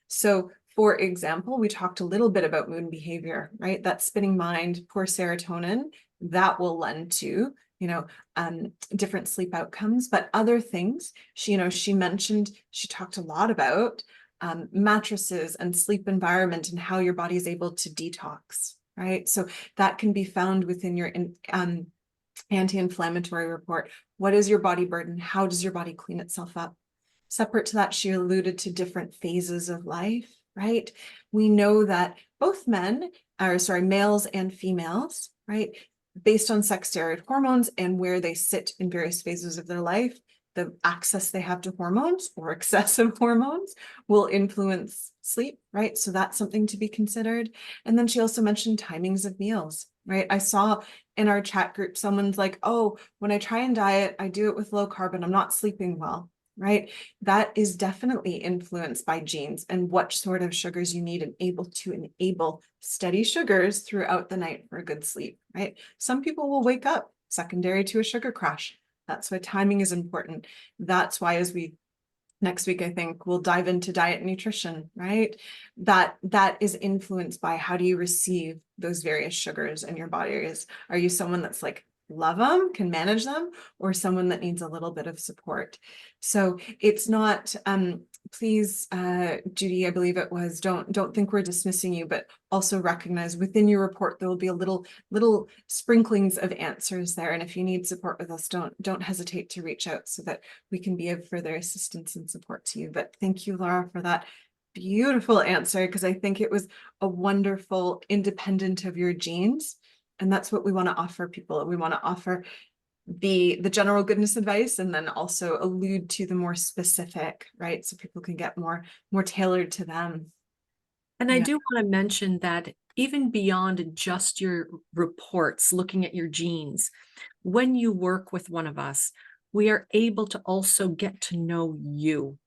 So for example, we talked a little bit about mood and behavior, right? That spinning mind, poor serotonin, that will lend to, different sleep outcomes. But other things, she talked a lot about mattresses and sleep environment and how your body is able to detox, right? So that can be found within your anti-inflammatory report. What is your body burden? How does your body clean itself up? Separate to that, she alluded to different phases of life, right? We know that both males and females, right, based on sex steroid hormones and where they sit in various phases of their life, the access they have to hormones or excessive hormones will influence sleep, right? So that's something to be considered. And then she also mentioned timings of meals, right? I saw in our chat group, someone's like, oh, when I try and diet, I do it with low carb and I'm not sleeping well, right? That is definitely influenced by genes and what sort of sugars you need and able to enable steady sugars throughout the night for a good sleep, right? Some people will wake up secondary to a sugar crash. That's why timing is important. That's why next week, I think we'll dive into diet and nutrition, right? That is influenced by how do you receive those various sugars in your body. Are you someone that's like, love them, can manage them, or someone that needs a little bit of support? So it's not, please, Judy, I believe it was, don't think we're dismissing you, but also recognize within your report, there will be a little sprinklings of answers there. And if you need support with us, don't hesitate to reach out so that we can be of further assistance and support to you. But thank you, Laura, for that beautiful answer, because I think it was a wonderful independent of your genes. And that's what we want to offer people. We want to offer the general goodness advice and then also allude to the more specific, right? So people can get more tailored to them. And I Yeah. do want to mention that even beyond just your reports, looking at your genes, when you work with one of us, we are able to also get to know you.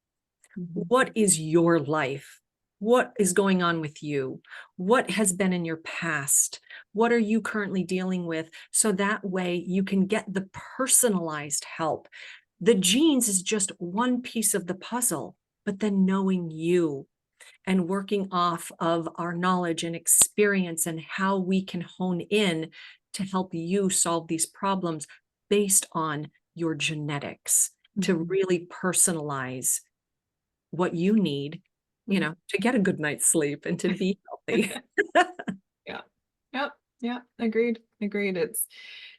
What is your life? What is going on with you? What has been in your past? What are you currently dealing with? So that way you can get the personalized help. The genes is just one piece of the puzzle, but then knowing you and working off of our knowledge and experience and how we can hone in to help you solve these problems based on your genetics to really personalize what you need, you know, to get a good night's sleep and to be healthy. Yeah. Agreed.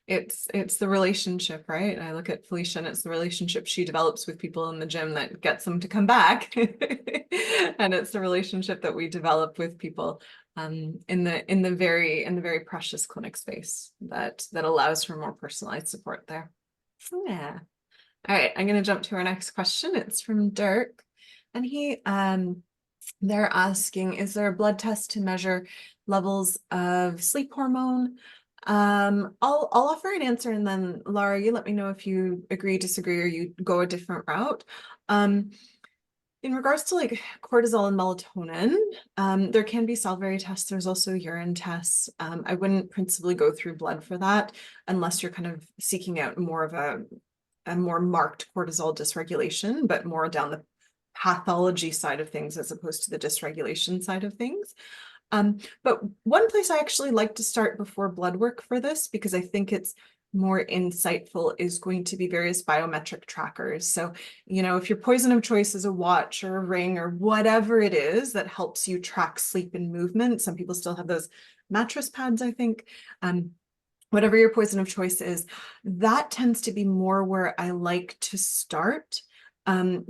It's the relationship, right? I look at Felicia and it's the relationship she develops with people in the gym that gets them to come back. And it's the relationship that we develop with people in the very precious clinic space that allows for more personalized support there. Yeah. All right, I'm gonna jump to our next question. It's from Dirk. And they're asking, is there a blood test to measure levels of sleep hormone? I'll offer an answer and then Laura, you let me know if you agree, disagree, or you go a different route. In regards to like cortisol and melatonin, there can be salivary tests. There's also urine tests. I wouldn't principally go through blood for that unless you're kind of seeking out more of a more marked cortisol dysregulation, but more down the pathology side of things as opposed to the dysregulation side of things. But one place I actually like to start before blood work for this, because I think it's more insightful, is going to be various biometric trackers. So, you know, if your poison of choice is a watch or a ring or whatever it is that helps you track sleep and movement, some people still have those mattress pads, I think. Whatever your poison of choice is, that tends to be more where I like to start.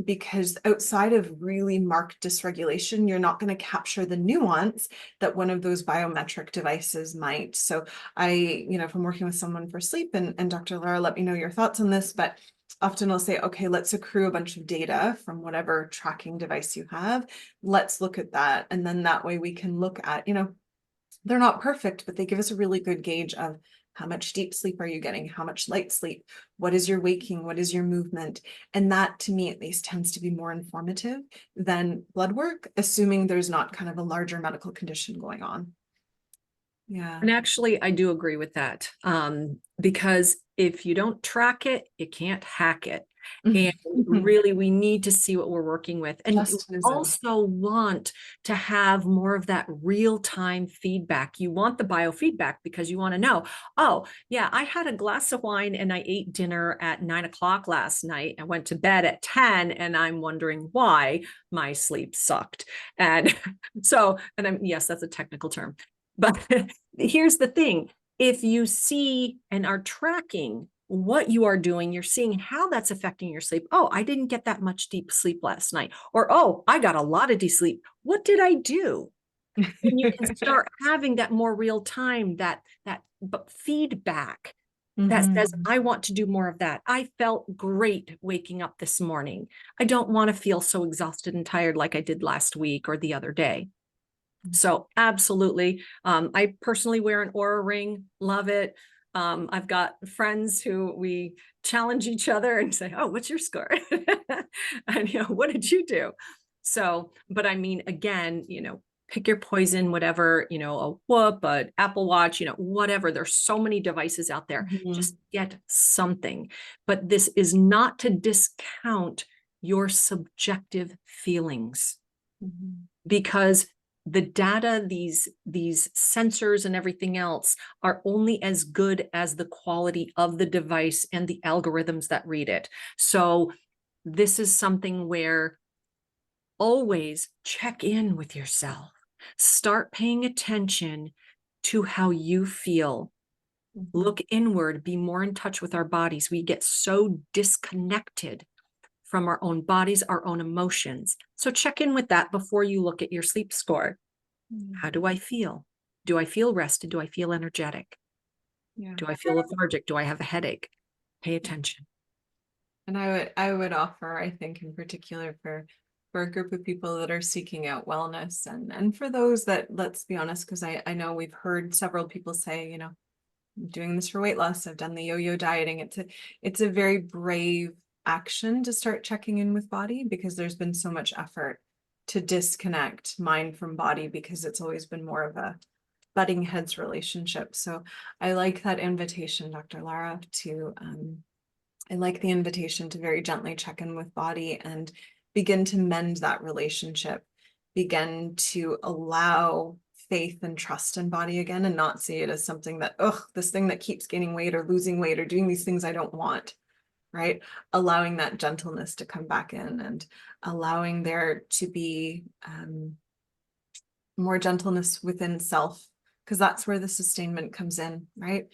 Because outside of really marked dysregulation, you're not going to capture the nuance that one of those biometric devices might. So if I'm working with someone for sleep, and Dr. Lara, let me know your thoughts on this, but often I'll say, okay, let's accrue a bunch of data from whatever tracking device you have. Let's look at that. And then that way we can look at, they're not perfect, but they give us a really good gauge of how much deep sleep are you getting? How much light sleep? What is your waking? What is your movement? And that, to me, at least, tends to be more informative than blood work, assuming there's not kind of a larger medical condition going on. Yeah. And actually, I do agree with that, because if you don't track it, you can't hack it. And really, we need to see what we're working with. And you also want to have more of that real-time feedback. You want the biofeedback because you want to know, oh, yeah, I had a glass of wine and I ate dinner at 9 o'clock last night. I went to bed at 10 and I'm wondering why my sleep sucked. And so, yes, that's a technical term. But here's the thing. If you see and are tracking what you are doing, you're seeing how that's affecting your sleep. Oh, I didn't get that much deep sleep last night. Or, oh, I got a lot of deep sleep. What did I do? And you can start having that more real time, that feedback that says, I want to do more of that. I felt great waking up this morning. I don't want to feel so exhausted and tired like I did last week or the other day. So absolutely. I personally wear an Aura ring, love it. I've got friends who we challenge each other and say, oh, what's your score? And, what did you do? So, but I mean, again, pick your poison, whatever, a Whoop, an Apple Watch, whatever. There's so many devices out there. Mhm. Just get something. But this is not to discount your subjective feelings, Mhm. because the data, these sensors and everything else are only as good as the quality of the device and the algorithms that read it. So this is something where always check in with yourself. Start paying attention to how you feel. Mhm. Look inward, be more in touch with our bodies. We get so disconnected from our own bodies, our own emotions. So check in with that before you look at your sleep score. How do I feel? Do I feel rested? Do I feel energetic? Yeah. Do I feel lethargic? Do I have a headache? Pay attention. And I would offer, I think in particular for a group of people that are seeking out wellness and for those that, let's be honest, because I know we've heard several people say, I'm doing this for weight loss. I've done the yo-yo dieting. It's a very brave action to start checking in with body, because there's been so much effort to disconnect mind from body, because it's always been more of a butting heads relationship. So I like that invitation, Dr. Lara, to I like the invitation to very gently check in with body and begin to mend that relationship, begin to allow faith and trust in body again, and not see it as something that, ugh, this thing that keeps gaining weight or losing weight or doing these things I don't want, right? Allowing that gentleness to come back in and allowing there to be more gentleness within self, because that's where the sustainment comes in, right?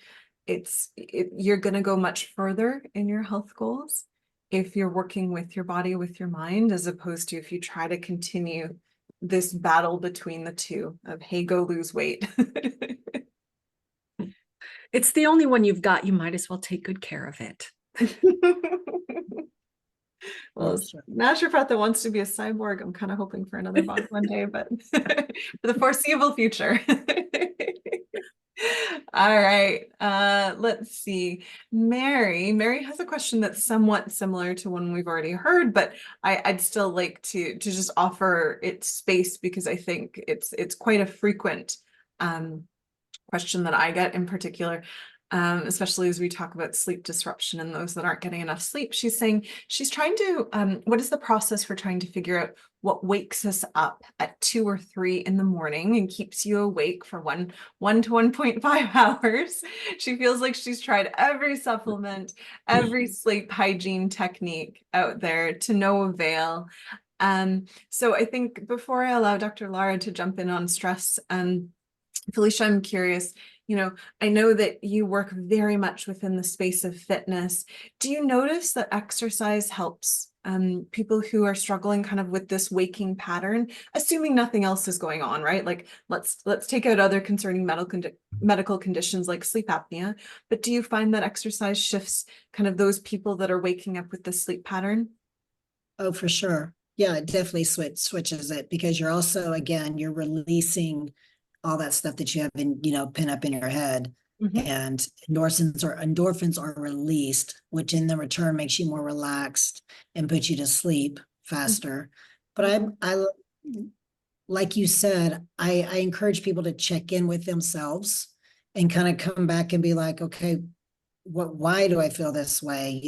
You're going to go much further in your health goals if you're working with your body, with your mind, as opposed to if you try to continue this battle between the two of, hey, go lose weight. It's the only one you've got. You might as well take good care of it. Well, as a naturopath that wants to be a cyborg, I'm kind of hoping for another body one day, but for the foreseeable future. All right, let's see. Mary has a question that's somewhat similar to one we've already heard, but I'd still like to just offer it space, because I think it's quite a frequent question that I get in particular, especially as we talk about sleep disruption and those that aren't getting enough sleep. She's saying she's trying to, what is the process for trying to figure out what wakes us up at 2 or 3 in the morning and keeps you awake for 1 to 1.5 hours? She feels like she's tried every supplement, every sleep hygiene technique out there to no avail. So I think before I allow Dr. Lara to jump in on stress, Felicia, I'm curious, I know that you work very much within the space of fitness. Do you notice that exercise helps people who are struggling kind of with this waking pattern, assuming nothing else is going on, right? Like let's take out other concerning medical conditions like sleep apnea, but do you find that exercise shifts kind of those people that are waking up with the sleep pattern? Oh, for sure. Yeah, it definitely switches it, because you're also, again, you're releasing all that stuff that you have been, pin up in your head. Mhm. And endorphins are released, which in the return makes you more relaxed and puts you to sleep faster. But I like you said, I encourage people to check in with themselves and kind of come back and be like, okay, why do I feel this way?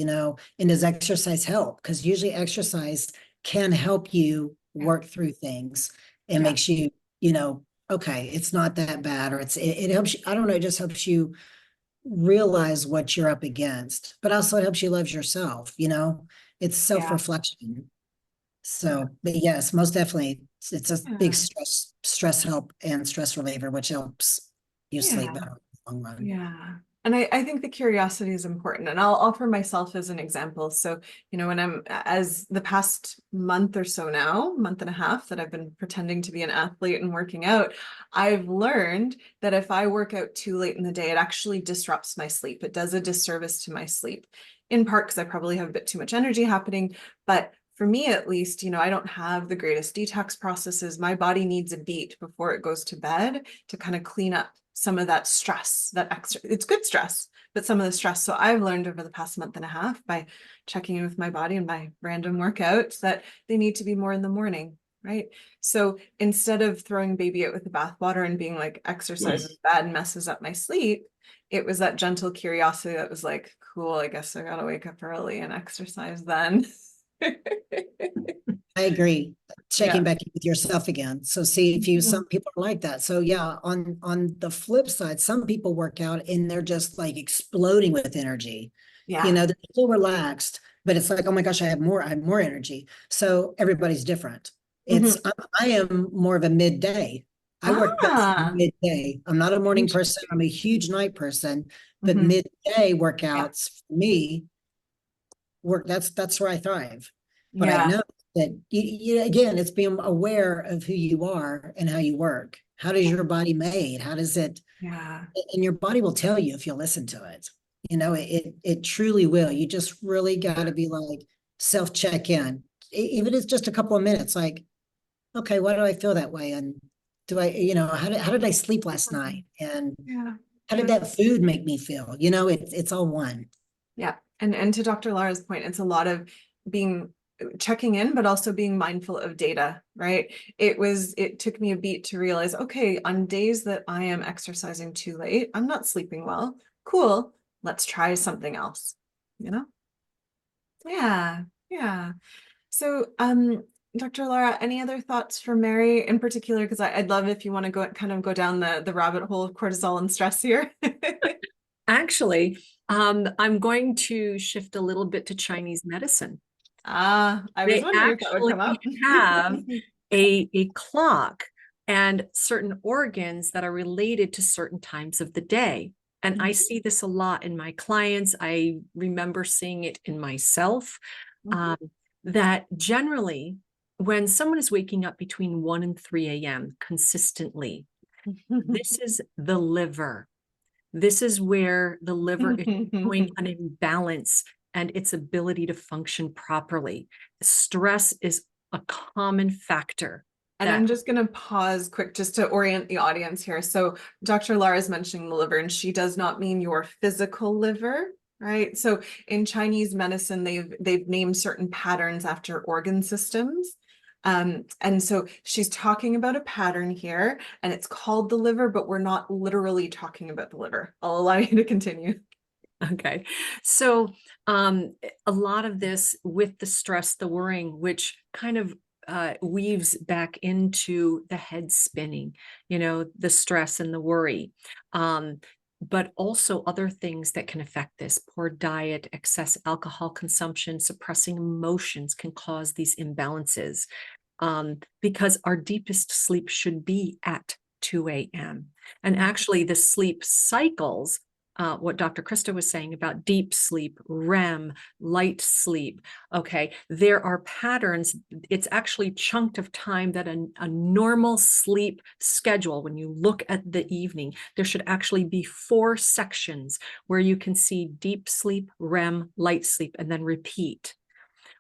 And does exercise help? Because usually exercise can help you work through things and Yeah. makes you, okay, it's not that bad, or it helps you, I don't know, it just helps you realize what you're up against, but also it helps you love yourself, it's Yeah. self-reflection. So, but yes, most definitely, it's a big Yeah. stress help and stress reliever, which helps you sleep Yeah. better in the long run. Yeah. And I think the curiosity is important. And I'll offer myself as an example. So, when as the past month or so now, month and a half that I've been pretending to be an athlete and working out, I've learned that if I work out too late in the day, it actually disrupts my sleep. It does a disservice to my sleep, in part because I probably have a bit too much energy happening. But for me at least, I don't have the greatest detox processes. My body needs a beat before it goes to bed to kind of clean up some of that stress, that extra, it's good stress, but some of the stress. So I've learned over the past month and a half by checking in with my body and my random workouts that they need to be more in the morning, right? So instead of throwing baby out with the bathwater and being like, exercise is bad and messes up my sleep, it was that gentle curiosity that was like, cool, I guess I gotta wake up early and exercise then. I agree. Checking Yeah. back in with yourself again. So see if you, some people are like that. So yeah, on the flip side, some people work out and they're just like exploding with energy. Yeah. They're still relaxed, but it's like, oh my gosh, I have more energy. So everybody's different. It's I am more of a midday. I work best midday. I'm not a morning person. I'm a huge night person, but midday workouts for me work. That's where I thrive. But I know that again, it's being aware of who you are and how you work. How does your body made? How does it? Yeah. And your body will tell you if you listen to it. It truly will. You just really got to be like self-check in. Even if it's just a couple of minutes, like, okay, why do I feel that way? And do I, how did I sleep last night? And Yeah. how did that food make me feel? It's all one. Yeah. And to Dr. Lara's point, it's a lot of checking in, but also being mindful of data, right? It took me a beat to realize, okay, on days that I am exercising too late, I'm not sleeping well. Cool. Let's try something else, Yeah. Yeah. So, Dr. Lara, any other thoughts for Mary in particular? Because I'd love if you want to go down the rabbit hole of cortisol and stress here. Actually, I'm going to shift a little bit to Chinese medicine. I was They wondering if that would come up. have a clock and certain organs that are related to certain times of the day. And I see this a lot in my clients. I remember seeing it in myself, that generally when someone is waking up between 1 and 3 a.m. consistently, this is the liver. This is where the liver is showing an imbalance and its ability to function properly. Stress is a common factor. And I'm just going to pause quick just to orient the audience here. So Dr. Lara is mentioning the liver, and she does not mean your physical liver, right? So in Chinese medicine, they've named certain patterns after organ systems. And so she's talking about a pattern here, and it's called the liver, but we're not literally talking about the liver. I'll allow you to continue. Okay. So a lot of this with the stress, the worrying, which kind of weaves back into the head spinning, the stress and the worry. But also other things that can affect this: poor diet, excess alcohol consumption, suppressing emotions can cause these imbalances, because our deepest sleep should be at 2 a.m. And actually the sleep cycles, what Dr. Krista was saying about deep sleep, REM, light sleep. Okay, there are patterns. It's actually chunked of time that a normal sleep schedule, when you look at the evening, there should actually be 4 sections where you can see deep sleep, REM, light sleep, and then repeat,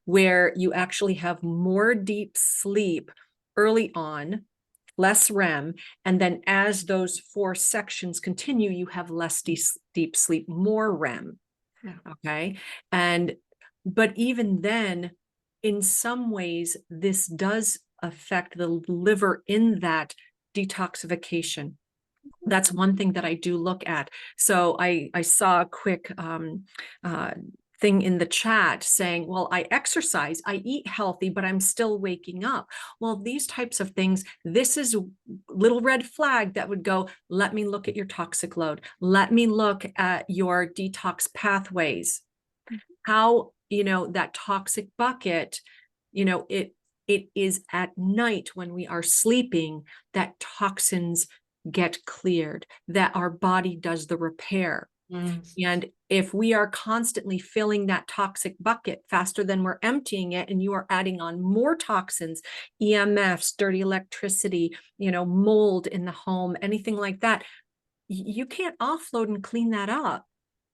where you actually have more deep sleep early on, less REM, and then as those 4 sections continue, you have less deep sleep, more REM. Okay. But even then, in some ways, this does affect the liver in that detoxification. That's one thing that I do look at. So I saw a quick thing in the chat saying, well, I exercise, I eat healthy, but I'm still waking up. Well, these types of things, this is a little red flag that would go, let me look at your toxic load. Let me look at your detox pathways. How, that toxic bucket, it is at night when we are sleeping that toxins get cleared, that our body does the repair. And if we are constantly filling that toxic bucket faster than we're emptying it, and you are adding on more toxins, EMFs, dirty electricity, mold in the home, anything like that, you can't offload and clean that up.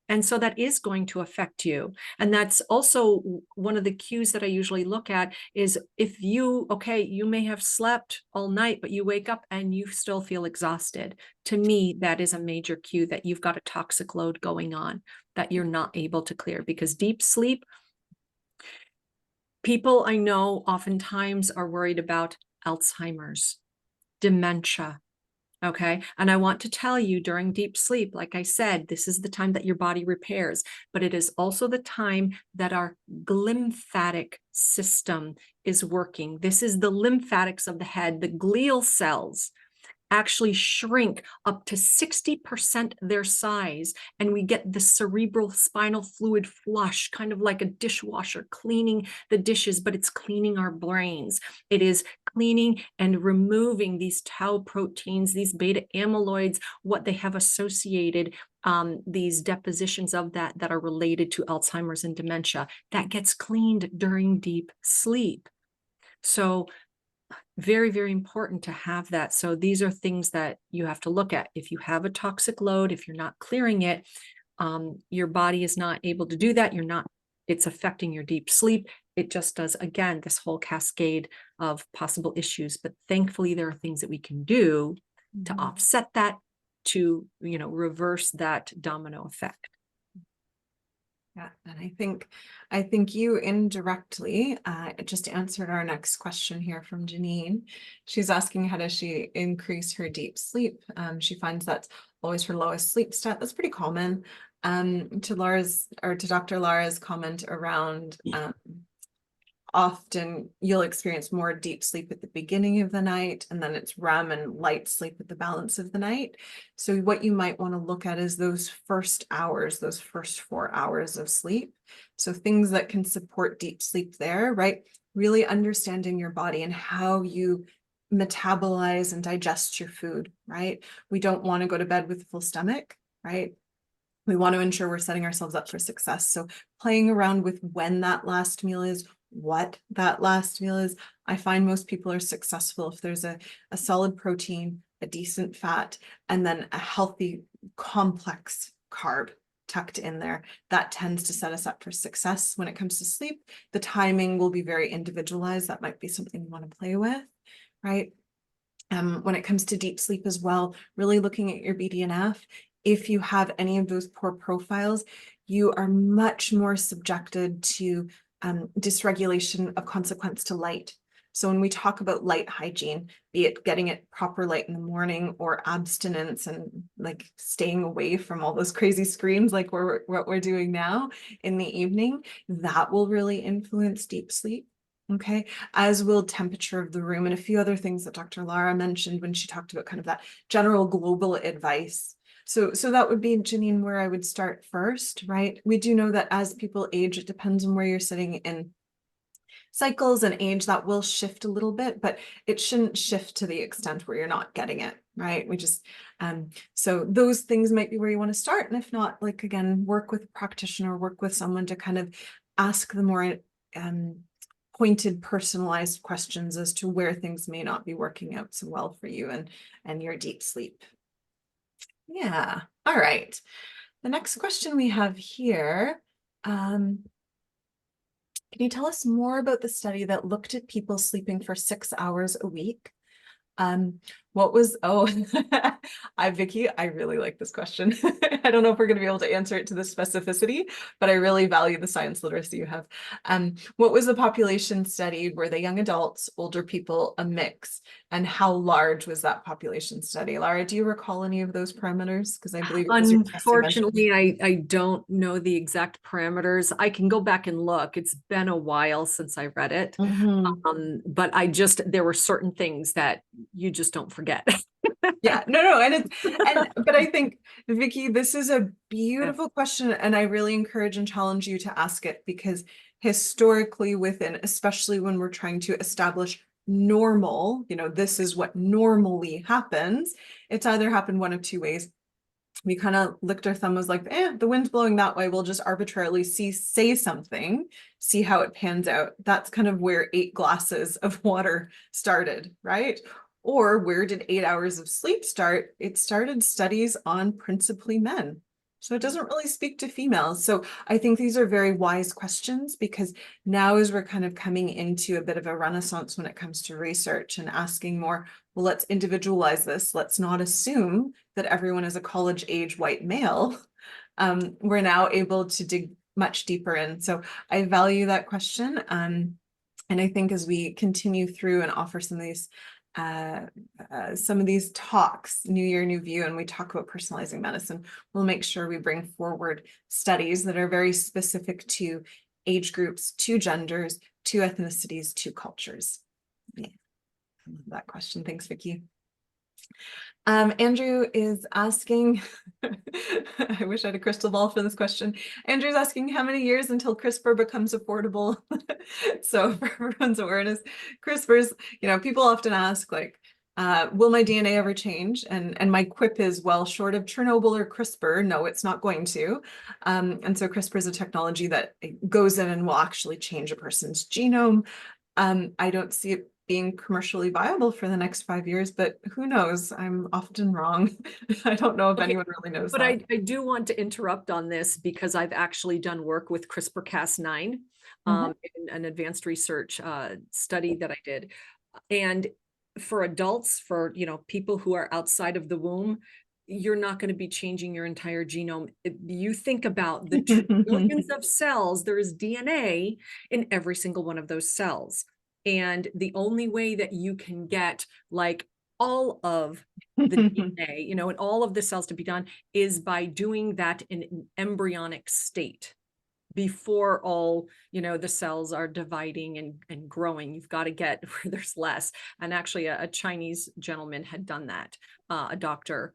And so that is going to affect you. And that's also one of the cues that I usually look at is if you, okay, you may have slept all night, but you wake up and you still feel exhausted. To me, that is a major cue that you've got a toxic load going on that you're not able to clear, because deep sleep, people I know oftentimes are worried about Alzheimer's, dementia. Okay. And I want to tell you, during deep sleep, like I said, this is the time that your body repairs, but it is also the time that our glymphatic system is working. This is the lymphatics of the head, the glial cells actually shrink up to 60% their size, and we get the cerebral spinal fluid flush, kind of like a dishwasher cleaning the dishes, but it's cleaning our brains. It is cleaning and removing these tau proteins, these beta amyloids, what they have associated, these depositions of that are related to Alzheimer's and dementia. That gets cleaned during deep sleep. So very, very important to have that. So these are things that you have to look at. If you have a toxic load, if you're not clearing it, your body is not able to do that. It's affecting your deep sleep. It just does, again, this whole cascade of possible issues. But thankfully, there are things that we can do to offset that, to, reverse that domino effect. Yeah, and I think you indirectly just answered our next question here from Janine. She's asking, how does she increase her deep sleep? She finds that's always her lowest sleep stat. That's pretty common. To Dr. Lara's comment around often you'll experience more deep sleep at the beginning of the night, and then it's REM and light sleep at the balance of the night. So what you might want to look at is those first hours, those first 4 hours of sleep. So things that can support deep sleep there, right? Really understanding your body and how you metabolize and digest your food, right? We don't want to go to bed with a full stomach, right? We want to ensure we're setting ourselves up for success. So playing around with when that last meal is, what that last meal is. I find most people are successful if there's a solid protein, a decent fat, and then a healthy, complex carb tucked in there. That tends to set us up for success. When it comes to sleep, the timing will be very individualized. That might be something you want to play with, right? When it comes to deep sleep as well, really looking at your BDNF. If you have any of those poor profiles, you are much more subjected to dysregulation of consequence to light. So when we talk about light hygiene, be it getting it proper light in the morning or abstinence and like staying away from all those crazy screens like what we're doing now in the evening, that will really influence deep sleep. Okay, as will temperature of the room and a few other things that Dr. Lara mentioned when she talked about kind of that general global advice. So that would be, Janine, where I would start first, right? We do know that as people age, it depends on where you're sitting in cycles and age, that will shift a little bit, but it shouldn't shift to the extent where you're not getting it, right? So those things might be where you want to start. And if not, like, again, work with a practitioner, work with someone to kind of ask the more pointed, personalized questions as to where things may not be working out so well for you and your deep sleep. Yeah. All right. The next question we have here, can you tell us more about the study that looked at people sleeping for 6 hours a week? Vicky, I really like this question. I don't know if we're going to be able to answer it to the specificity, but I really value the science literacy you have. What was the population studied? Were they young adults, older people, a mix? And how large was that population study? Lara, do you recall any of those parameters? Because I believe it was your testing measurement. Unfortunately, I don't know the exact parameters. I can go back and look. It's been a while since I read it. But there were certain things that you just don't forget. Yeah, no, but I think, Vicky, this is a beautiful question, and I really encourage and challenge you to ask it, because historically especially when we're trying to establish normal, this is what normally happens, it's either happened one of two ways. We kind of licked our thumb, was like, the wind's blowing that way, we'll just arbitrarily say something, see how it pans out. That's kind of where 8 glasses of water started, right? Or where did 8 hours of sleep start? It started studies on principally men. So it doesn't really speak to females. So I think these are very wise questions, because now as we're kind of coming into a bit of a renaissance when it comes to research and asking more, well, let's individualize this. Let's not assume that everyone is a college age white male. We're now able to dig much deeper in. So I value that question. And I think as we continue through and offer some of these talks, New Year, New View, and we talk about personalizing medicine, we'll make sure we bring forward studies that are very specific to age groups, to genders, to ethnicities, to cultures. Yeah, I love that question. Thanks, Vicki. Andrew is asking, I wish I had a crystal ball for this question. Andrew's asking how many years until CRISPR becomes affordable? So for everyone's awareness, CRISPR's, people often ask like, will my DNA ever change? And my quip is, well, short of Chernobyl or CRISPR, no, it's not going to. And so CRISPR is a technology that goes in and will actually change a person's genome. I don't see it being commercially viable for the next 5 years, but who knows? I'm often wrong. I don't know if anyone really knows But that. I do want to interrupt on this because I've actually done work with CRISPR-Cas9 in an advanced research study that I did. And for adults, for people who are outside of the womb, you're not going to be changing your entire genome. If you think about the trillions of cells, there is DNA in every single one of those cells. And the only way that you can get like all of the DNA, and all of the cells to be done is by doing that in an embryonic state before all, the cells are dividing and growing. You've got to get where there's less. And actually a Chinese gentleman had done that, a doctor,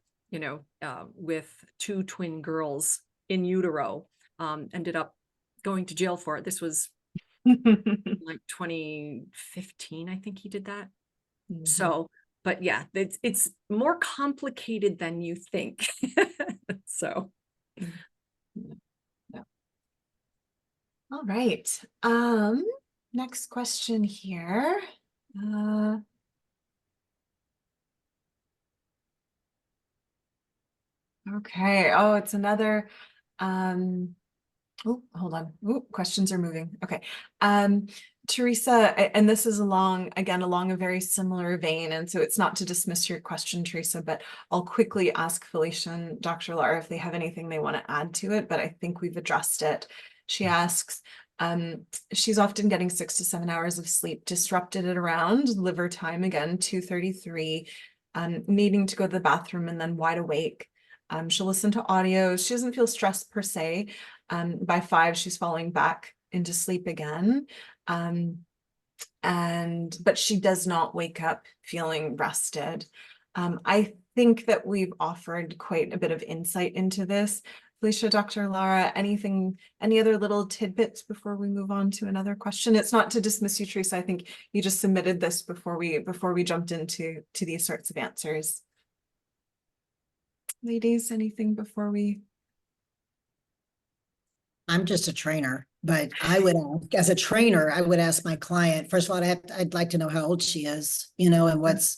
with 2 twin girls in utero, ended up going to jail for it. This was like 2015, I think he did that. So, but yeah, it's more complicated than you think. So. Yeah. All right. Next question here. Okay. Oh, it's another, oh, hold on. Ooh, questions are moving. Okay. Teresa, and this is along a very similar vein. And so it's not to dismiss your question, Teresa, but I'll quickly ask Felicia and Dr. Lara if they have anything they want to add to it, but I think we've addressed it. She asks, she's often getting 6 to 7 hours of sleep disrupted at around liver time, again, 2:33, needing to go to the bathroom and then wide awake. She'll listen to audio. She doesn't feel stressed per se. By 5, she's falling back into sleep again. But she does not wake up feeling rested. I think that we've offered quite a bit of insight into this. Felicia, Dr. Lara, any other little tidbits before we move on to another question? It's not to dismiss you, Teresa. I think you just submitted this before we jumped into these sorts of answers. Ladies, anything before we? I'm just a trainer, but I would ask, as a trainer, I would ask my client, first of all, I'd like to know how old she is, and what's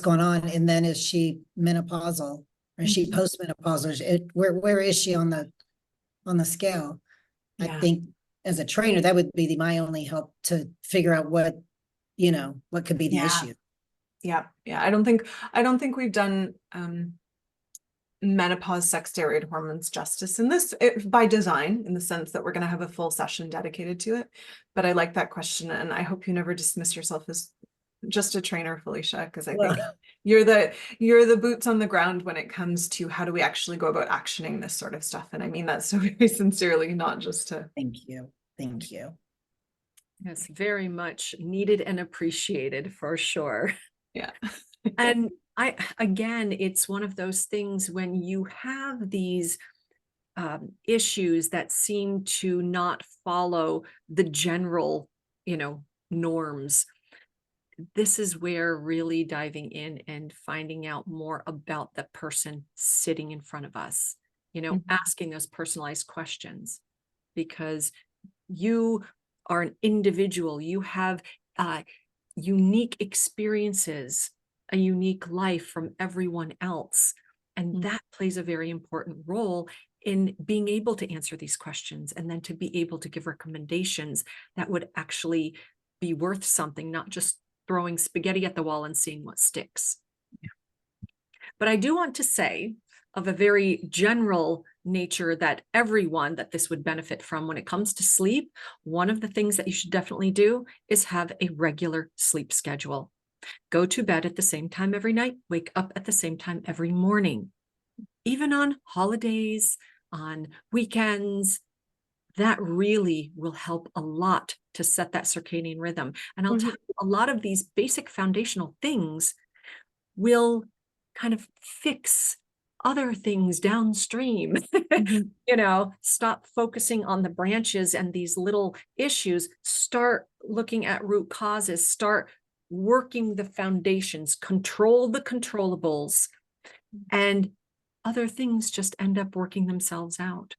going on. And then is she menopausal or is she postmenopausal? Where is she on the scale? Yeah. I think as a trainer, that would be my only help to figure out what could be the issue. Yeah. I don't think we've done menopause sex steroid hormones justice in this by design, in the sense that we're going to have a full session dedicated to it. But I like that question, and I hope you never dismiss yourself as just a trainer, Felicia, because I think you're the boots on the ground when it comes to how do we actually go about actioning this sort of stuff. And I mean that so very sincerely, not just to. Thank you. Yes, very much needed and appreciated for sure. Yeah. And again, it's one of those things when you have these issues that seem to not follow the general, norms. This is where really diving in and finding out more about the person sitting in front of us, asking those personalized questions, because you are an individual. You have unique experiences, a unique life from everyone else. And that plays a very important role in being able to answer these questions and then to be able to give recommendations that would actually be worth something, not just throwing spaghetti at the wall and seeing what sticks. But I do want to say, of a very general nature, that everyone that this would benefit from when it comes to sleep, one of the things that you should definitely do is have a regular sleep schedule. Go to bed at the same time every night, wake up at the same time every morning. Even on holidays, on weekends, that really will help a lot to set that circadian rhythm. And I'll tell you, a lot of these basic foundational things will kind of fix other things downstream. You know, stop focusing on the branches and these little issues, start looking at root causes, start working the foundations, control the controllables, and other things just end up working themselves out.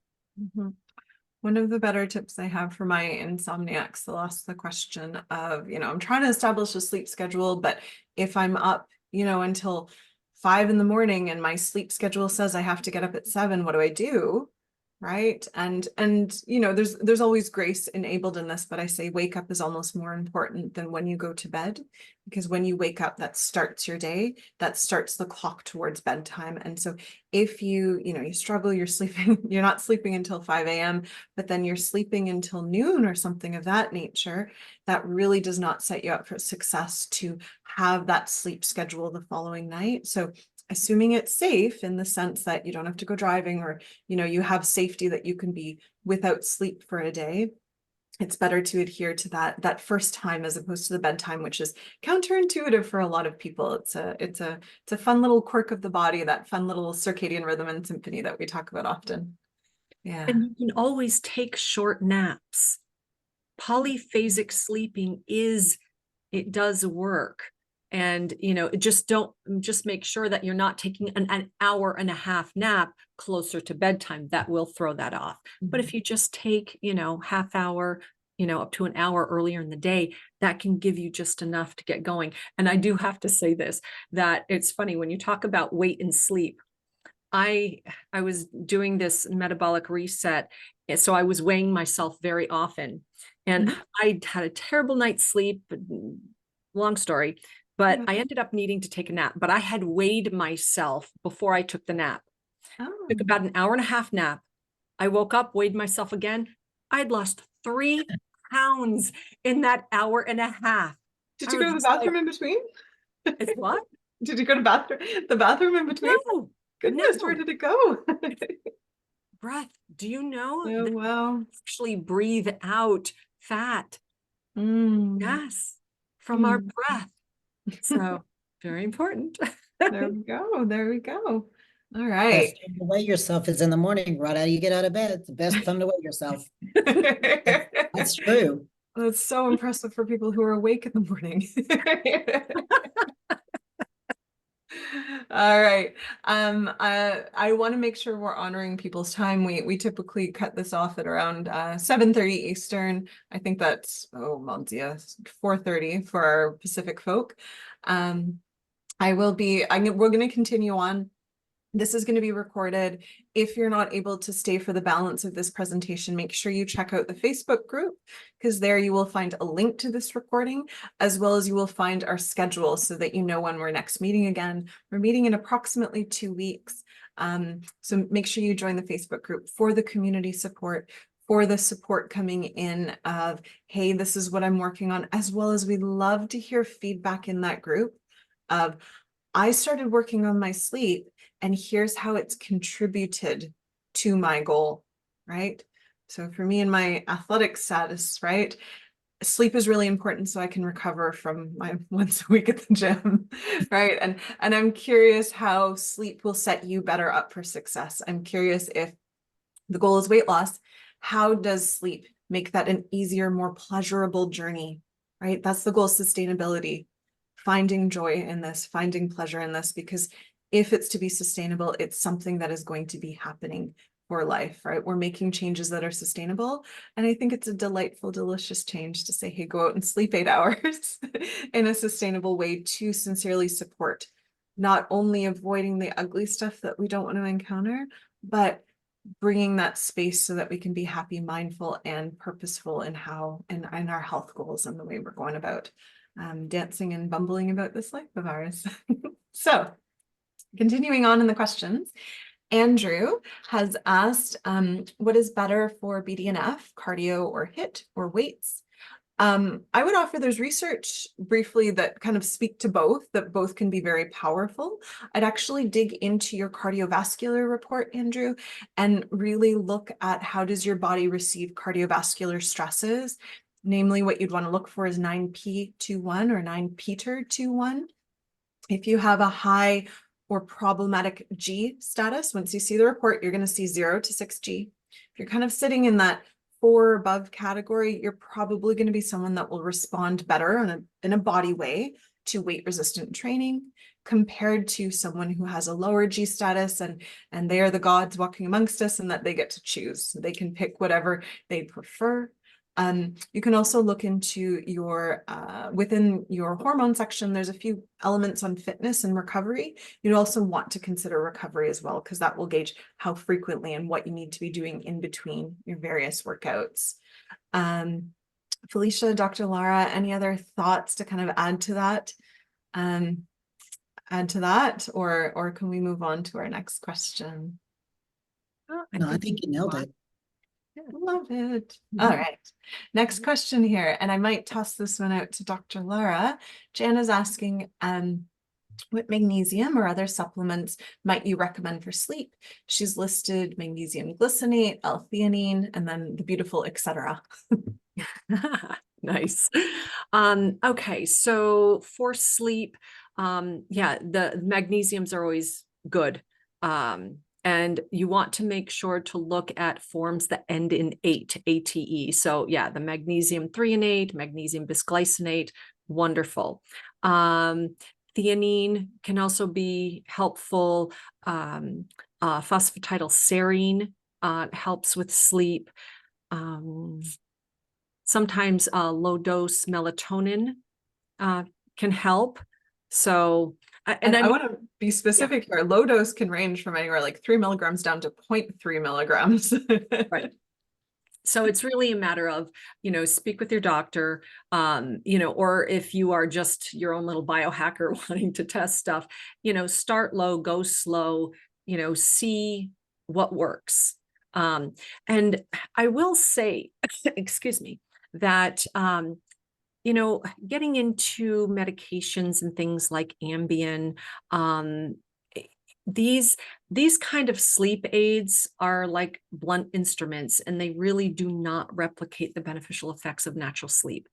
One of the better tips I have for my insomniacs, they'll ask the question of, I'm trying to establish a sleep schedule, but if I'm up, until 5 in the morning and my sleep schedule says I have to get up at 7, what do I do? Right. And there's always grace enabled in this, but I say wake up is almost more important than when you go to bed, because when you wake up, that starts your day, that starts the clock towards bedtime. And so if you struggle, you're sleeping, you're not sleeping until 5 a.m., but then you're sleeping until noon or something of that nature, that really does not set you up for success to have that sleep schedule the following night. So assuming it's safe in the sense that you don't have to go driving, or, you have safety that you can be without sleep for a day, it's better to adhere to that first time as opposed to the bedtime, which is counterintuitive for a lot of people. It's a fun little quirk of the body, that fun little circadian rhythm and symphony that we talk about often. Yeah. And you can always take short naps. Polyphasic sleeping it does work. And, just make sure that you're not taking an hour and a half nap closer to bedtime. That will throw that off. But if you just take, half hour, up to an hour earlier in the day, that can give you just enough to get going. And I do have to say this, that it's funny when you talk about weight and sleep. I was doing this metabolic reset, so I was weighing myself very often, and I had a terrible night's sleep. Long story. But I ended up needing to take a nap, but I had weighed myself before I took the nap. Took about an hour and a half nap. I woke up, weighed myself again. I'd lost 3 pounds in that hour and a half. Did you go to the bathroom in between? It's what? Did you go to the bathroom in between? No. Goodness, where did it go? Breath. Do you know Oh, that wow. we actually breathe out fat? Yes, from our breath. So very important. There we go. There we go. All right. Best time to weigh yourself is in the morning, right out you get out of bed. It's the best time to weigh yourself. That's true. That's so impressive for people who are awake in the morning. All right. I want to make sure we're honoring people's time. We typically cut this off at around 7:30 Eastern. I think that's 4:30 for our Pacific folk. We're going to continue on. This is going to be recorded. If you're not able to stay for the balance of this presentation, make sure you check out the Facebook group, because there you will find a link to this recording, as well as you will find our schedule so that you know when we're next meeting again. We're meeting in approximately 2 weeks. So make sure you join the Facebook group for the community support, for the support coming in of, hey, this is what I'm working on, as well as we love to hear feedback in that group of, I started working on my sleep, and here's how it's contributed to my goal, right? So for me and my athletic status, right, sleep is really important so I can recover from my once a week at the gym, right? And I'm curious how sleep will set you better up for success. I'm curious, if the goal is weight loss, how does sleep make that an easier, more pleasurable journey, right? That's the goal, sustainability. Finding joy in this, finding pleasure in this, because if it's to be sustainable, it's something that is going to be happening for life, right? We're making changes that are sustainable. And I think it's a delightful, delicious change to say, hey, go out and sleep 8 hours in a sustainable way to sincerely support not only avoiding the ugly stuff that we don't want to encounter, but bringing that space so that we can be happy, mindful, and purposeful in in our health goals and the way we're going about dancing and bumbling about this life of ours. So continuing on in the questions, Andrew has asked, what is better for BDNF, cardio or HIIT or weights? I would offer there's research briefly that kind of speak to both, that both can be very powerful. I'd actually dig into your cardiovascular report, Andrew, and really look at how does your body receive cardiovascular stresses. Namely, what you'd want to look for is 9p21 or 9Peter21. If you have a high or problematic G status, once you see the report, you're going to see 0 to 6G. If you're kind of sitting in that 4 above category, you're probably going to be someone that will respond better in a body way to weight resistant training compared to someone who has a lower G status and they are the gods walking amongst us and that they get to choose. They can pick whatever they prefer. You can also look into your, within your hormone section, there's a few elements on fitness and recovery. You'd also want to consider recovery as well, because that will gauge how frequently and what you need to be doing in between your various workouts. Felicia, Dr. Lara, any other thoughts to kind of add to that? Or can we move on to our next question? Oh, No, I think you nailed it. Love it. All right. Next question here, and I might toss this one out to Dr. Lara. Jan is asking, what magnesium or other supplements might you recommend for sleep? She's listed magnesium glycinate, L-theanine, and then the beautiful etc. Nice. Okay, so for sleep, yeah, the magnesiums are always good. And you want to make sure to look at forms that end in ate, ATE. So yeah, the magnesium threonate, magnesium bisglycinate, wonderful. Theanine can also be helpful. Phosphatidylserine helps with sleep. Sometimes low dose melatonin can help. So, and I want to be specific here. Low dose can range from anywhere like 3 milligrams down to 0.3 milligrams. Right. So it's really a matter of, speak with your doctor, or if you are just your own little biohacker wanting to test stuff, start low, go slow, see what works. And I will say, excuse me, that, getting into medications and things like Ambien, these kind of sleep aids are like blunt instruments, and they really do not replicate the beneficial effects of natural sleep.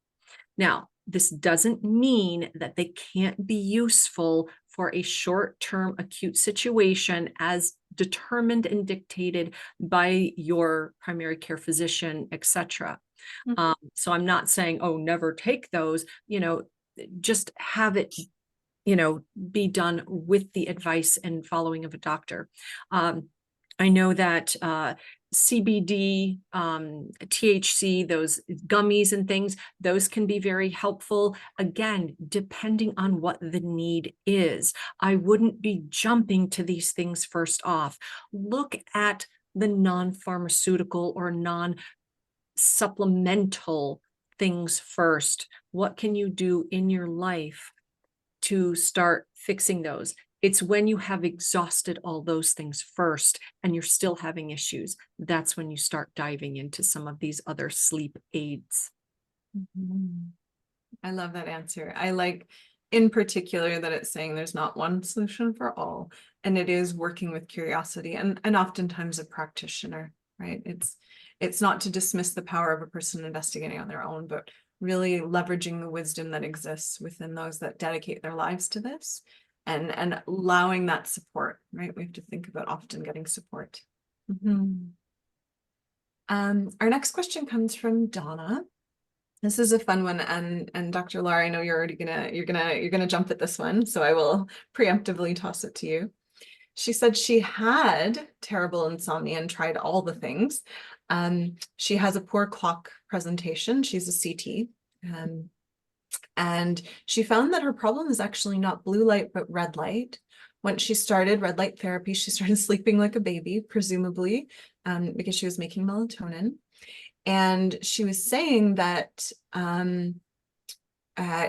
Now, this doesn't mean that they can't be useful for a short-term acute situation as determined and dictated by your primary care physician, etc. So I'm not saying, oh, never take those, just have it, be done with the advice and following of a doctor. I know that CBD, THC, those gummies and things, those can be very helpful. Again, depending on what the need is. I wouldn't be jumping to these things first off. Look at the non-pharmaceutical or non-supplemental things first. What can you do in your life to start fixing those? It's when you have exhausted all those things first and you're still having issues, that's when you start diving into some of these other sleep aids. I love that answer. I like in particular that it's saying there's not one solution for all, and it is working with curiosity and oftentimes a practitioner, right? It's not to dismiss the power of a person investigating on their own, but really leveraging the wisdom that exists within those that dedicate their lives to this and allowing that support, right? We have to think about often getting support. Our next question comes from Donna. This is a fun one, and Dr. Lara, I know you're already you're gonna jump at this one, so I will preemptively toss it to you. She said she had terrible insomnia and tried all the things. She has a poor clock presentation. She's a CT. And she found that her problem is actually not blue light, but red light. once she started red light therapy, she started sleeping like a baby, presumably, because she was making melatonin. And she was saying that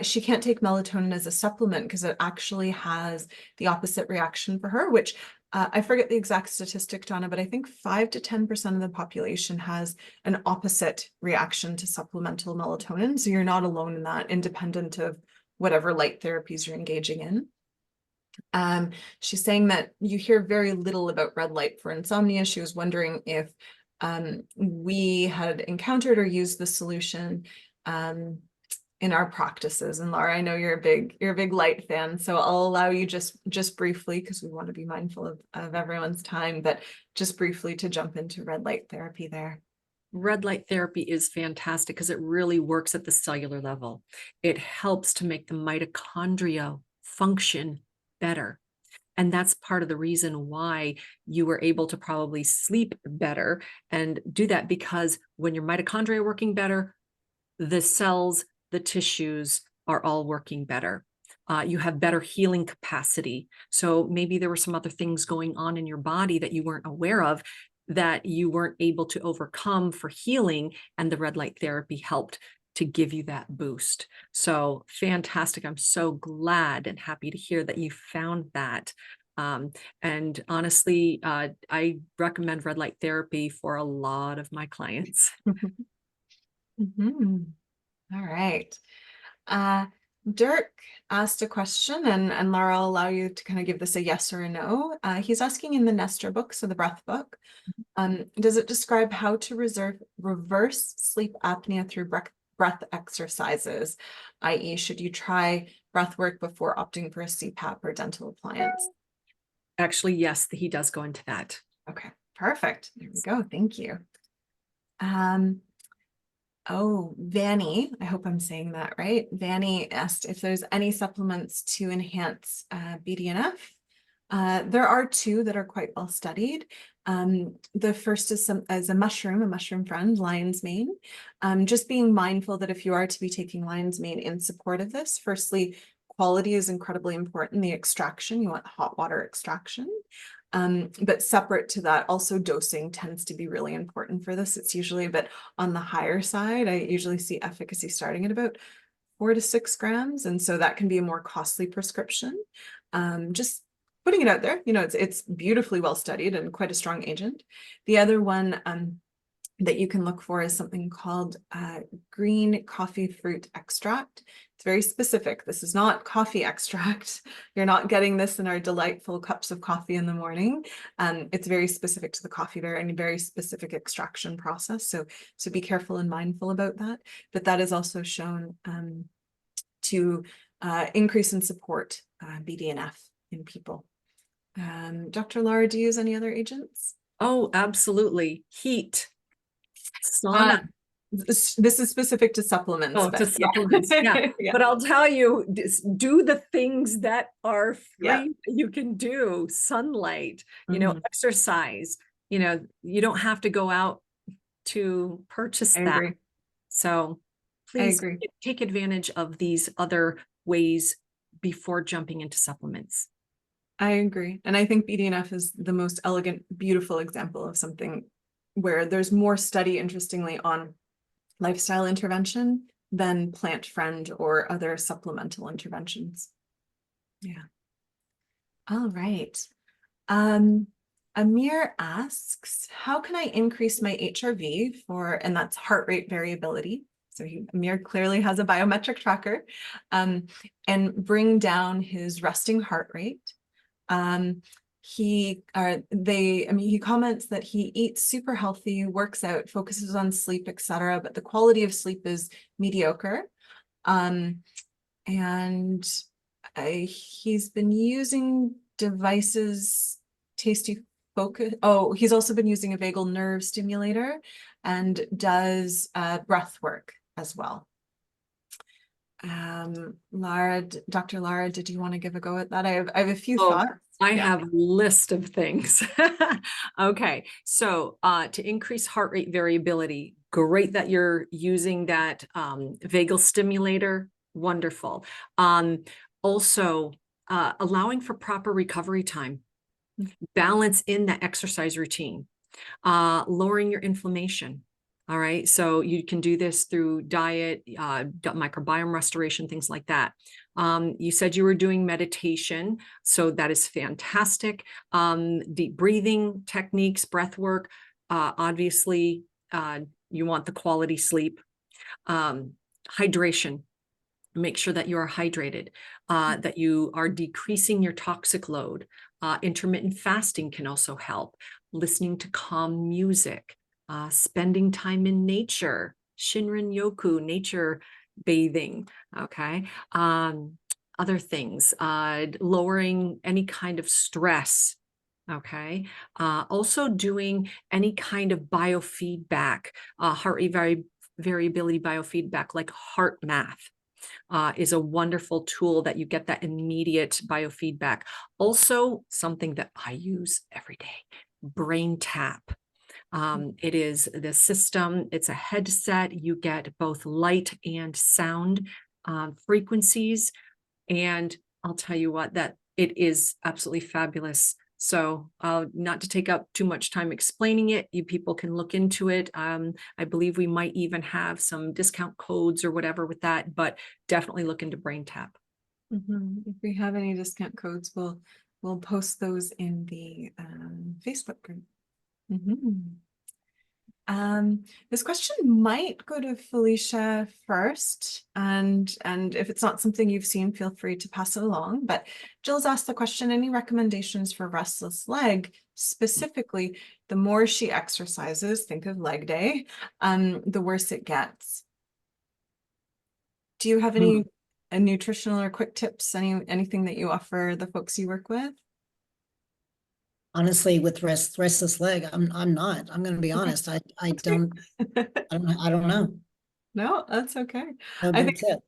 she can't take melatonin as a supplement because it actually has the opposite reaction for her, which I forget the exact statistic, Donna, but I think 5 to 10% of the population has an opposite reaction to supplemental melatonin. So you're not alone in that, independent of whatever light therapies you're engaging in. She's saying that you hear very little about red light for insomnia. She was wondering if we had encountered or used the solution in our practices. And Laura, I know you're a big light fan, so I'll allow you just briefly, because we want to be mindful of everyone's time, but just briefly to jump into red light therapy there. Red light therapy is fantastic because it really works at the cellular level. It helps to make the mitochondria function better. And that's part of the reason why you were able to probably sleep better and do that, because when your mitochondria are working better, the cells, the tissues are all working better. You have better healing capacity. So maybe there were some other things going on in your body that you weren't aware of, that you weren't able to overcome for healing, and the red light therapy helped to give you that boost. So fantastic. I'm so glad and happy to hear that you found that. And honestly, I recommend red light therapy for a lot of my clients. Mm-hmm. All right. Dirk asked a question, and Laura, I'll allow you to kind of give this a yes or a no. He's asking, in the Nestor book, so the breath book, does it describe how to reverse sleep apnea through breath exercises, i.e. should you try breath work before opting for a CPAP or dental appliance? Actually, yes, he does go into that. Okay, perfect. There we go. Thank you. Oh, Vanny, I hope I'm saying that right. Vanny asked if there's any supplements to enhance BDNF. There are 2 that are quite well studied. The first is a mushroom friend, lion's mane. Just being mindful that if you are to be taking lion's mane in support of this, firstly, quality is incredibly important. The extraction, you want hot water extraction. But separate to that, also dosing tends to be really important for this. It's usually a bit on the higher side. I usually see efficacy starting at about 4 to 6 grams. And so that can be a more costly prescription. Just putting it out there, it's beautifully well studied and quite a strong agent. The other one that you can look for is something called green coffee fruit extract. It's very specific. This is not coffee extract. You're not getting this in our delightful cups of coffee in the morning. It's very specific to the coffee bear and a very specific extraction process. So be careful and mindful about that. But that is also shown to increase and support BDNF in people. Dr. Laura, do you use any other agents? Oh, absolutely. Heat. Sauna. This is specific to supplements. Oh, to supplements. Yeah. Yeah. But I'll tell you, do the things that are free Yeah. you can do. Sunlight, Mhm. exercise, you don't have to go out to purchase I that. agree. So I please agree. take advantage of these other ways before jumping into supplements. I agree. And I think BDNF is the most elegant, beautiful example of something where there's more study, interestingly, on lifestyle intervention than plant friend or other supplemental interventions. Yeah. All right. Amir asks, how can I increase my HRV and that's heart rate variability. So Amir clearly has a biometric tracker, and bring down his resting heart rate. He comments that he eats super healthy, works out, focuses on sleep, etc., but the quality of sleep is mediocre. And he's been using devices, Tasty Focus. Oh, he's also been using a vagal nerve stimulator and does breath work as well. Dr. Lara, did you want to give a go at that? I have a few thoughts. I have a list of things. Okay, so to increase heart rate variability, great that you're using that vagal stimulator. Wonderful. Also, allowing for proper recovery time, balance in the exercise routine, lowering your inflammation. All right. So you can do this through diet, gut microbiome restoration, things like that. You said you were doing meditation. So that is fantastic. Deep breathing techniques, breath work. Obviously, you want the quality sleep. Hydration. Make sure that you are hydrated, that you are decreasing your toxic load. Intermittent fasting can also help. Listening to calm music, spending time in nature, Shinrin Yoku, nature bathing, okay? Other things, lowering any kind of stress, okay? Also doing any kind of biofeedback, heart rate variability biofeedback, like heart math. Is a wonderful tool that you get that immediate biofeedback. Also, something that I use every day, Brain Tap. It is the system, it's a headset. You get both light and sound frequencies. And I'll tell you what, that it is absolutely fabulous. So not to take up too much time explaining it, you people can look into it. I believe we might even have some discount codes or whatever with that, but definitely look into Brain Tap. If we have any discount codes, we'll post those in the Facebook group. This question might go to Felicia first, and if it's not something you've seen, feel free to pass it along. But Jill's asked the question, any recommendations for restless leg? Specifically, the more she exercises, think of leg day, the worse it gets. Do you have any nutritional or quick tips, anything that you offer the folks you work with? Honestly, with restless leg, I'm not. I'm going to be honest. I don't know. No, that's okay. No I good tip.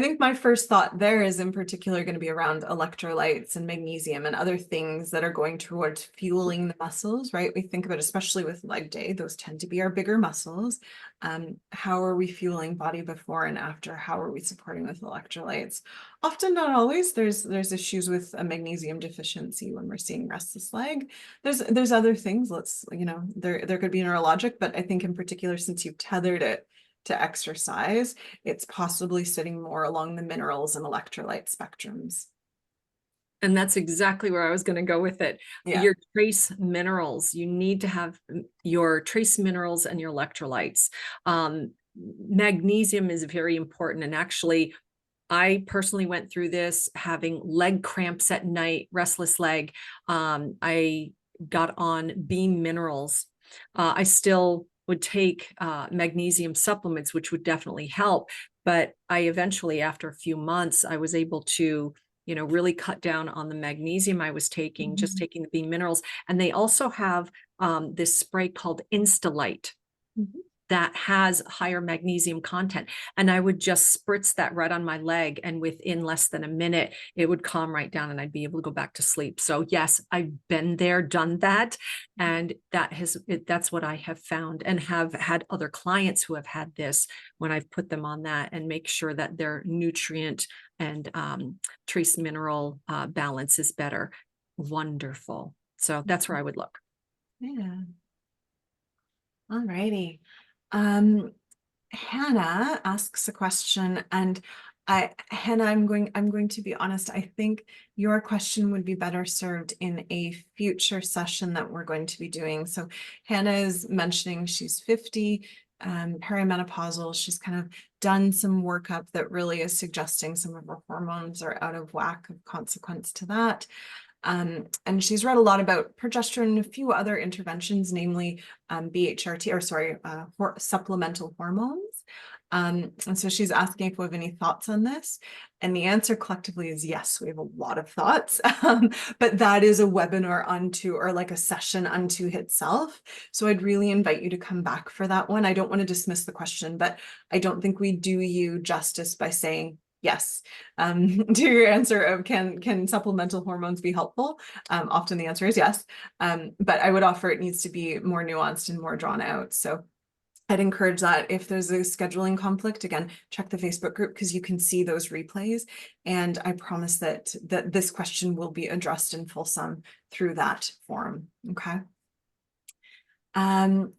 think my first thought there is in particular going to be around electrolytes and magnesium and other things that are going towards fueling the muscles, right? We think about, especially with leg day, those tend to be our bigger muscles. How are we fueling body before and after? How are we supporting with electrolytes? Often, not always. There's issues with a magnesium deficiency when we're seeing restless leg. There's other things. There could be neurologic, but I think in particular, since you've tethered it to exercise, it's possibly sitting more along the minerals and electrolyte spectrums. And that's exactly where I was going to go with it. Yeah. Your trace minerals, you need to have your trace minerals and your electrolytes. Magnesium is very important. And actually, I personally went through this having leg cramps at night, restless leg. I got on Beam Minerals. I still would take magnesium supplements, which would definitely help. But I eventually, after a few months, I was able to, really cut down on the magnesium I was taking, just taking the Beam Minerals. And they also have this spray called Instalight. That has higher magnesium content. And I would just spritz that right on my leg. And within less than a minute, it would calm right down and I'd be able to go back to sleep. So yes, I've been there, done that. And that's what I have found, and have had other clients who have had this when I've put them on that, and make sure that their nutrient and trace mineral balance is better. Wonderful. So that's where I would look. Yeah. All righty. Hannah asks a question, and Hannah, I'm going to be honest. I think your question would be better served in a future session that we're going to be doing. So Hannah is mentioning she's 50, perimenopausal. She's kind of done some workup that really is suggesting some of her hormones are out of whack of consequence to that. And she's read a lot about progesterone and a few other interventions, namely supplemental hormones. And so she's asking if we have any thoughts on this. And the answer collectively is yes, we have a lot of thoughts. But that is a webinar unto, or like a session unto itself. So I'd really invite you to come back for that one. I don't want to dismiss the question, but I don't think we do you justice by saying yes to your answer of can supplemental hormones be helpful? Often the answer is yes, but I would offer it needs to be more nuanced and more drawn out. So I'd encourage that if there's a scheduling conflict, again, check the Facebook group because you can see those replays. And I promise that this question will be addressed in fulsome through that forum. Okay.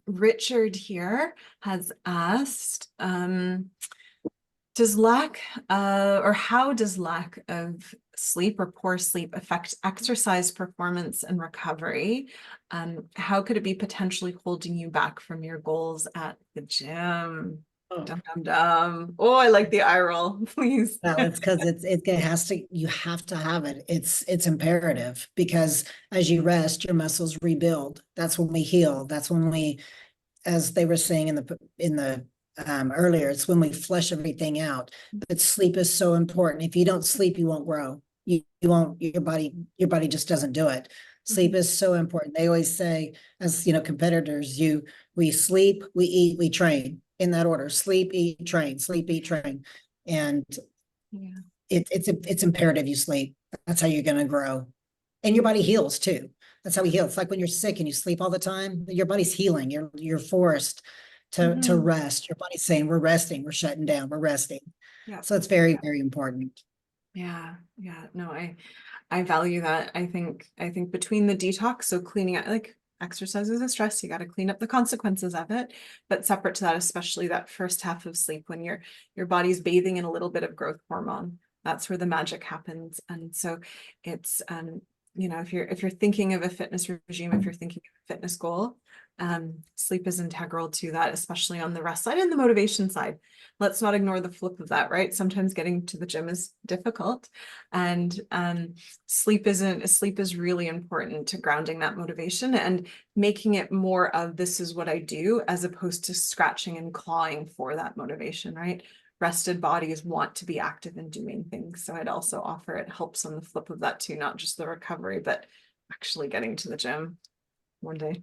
Richard here has asked, does lack or how does lack of sleep or poor sleep affect exercise performance and recovery? How could it be potentially holding you back from your goals at the gym? Oh. Dum dum dum. Oh, I like the eye roll, please. Well, it's because it has to, you have to have it. It's imperative because as you rest, your muscles rebuild. That's when we heal. That's when we, as they were saying in the earlier, it's when we flush everything out. But sleep is so important. If you don't sleep, you won't grow. You won't, your body just doesn't do it. Sleep is so important. They always say, as competitors, we sleep, we eat, we train in that order. Sleep, eat, train, sleep, eat, train. And Yeah. it's imperative you sleep. That's how you're gonna grow. And your body heals too. That's how we heal. It's like when you're sick and you sleep all the time, your body's healing. You're forced to rest. Your body's saying, we're resting, we're shutting down, we're resting. Yeah. So it's very, very important. Yeah. No, I value that. I think between the detox, so cleaning out, like exercise is a stress, you got to clean up the consequences of it. But separate to that, especially that first half of sleep when your body's bathing in a little bit of growth hormone, that's where the magic happens. And so it's if you're thinking of a fitness regime, if you're thinking of a fitness goal, sleep is integral to that, especially on the rest side and the motivation side. Let's not ignore the flip of that, right? Sometimes getting to the gym is difficult, and sleep is really important to grounding that motivation and making it more of this is what I do, as opposed to scratching and clawing for that motivation, right? Rested bodies want to be active and doing things. So I'd also offer it helps on the flip of that too, not just the recovery, but actually getting to the gym one day.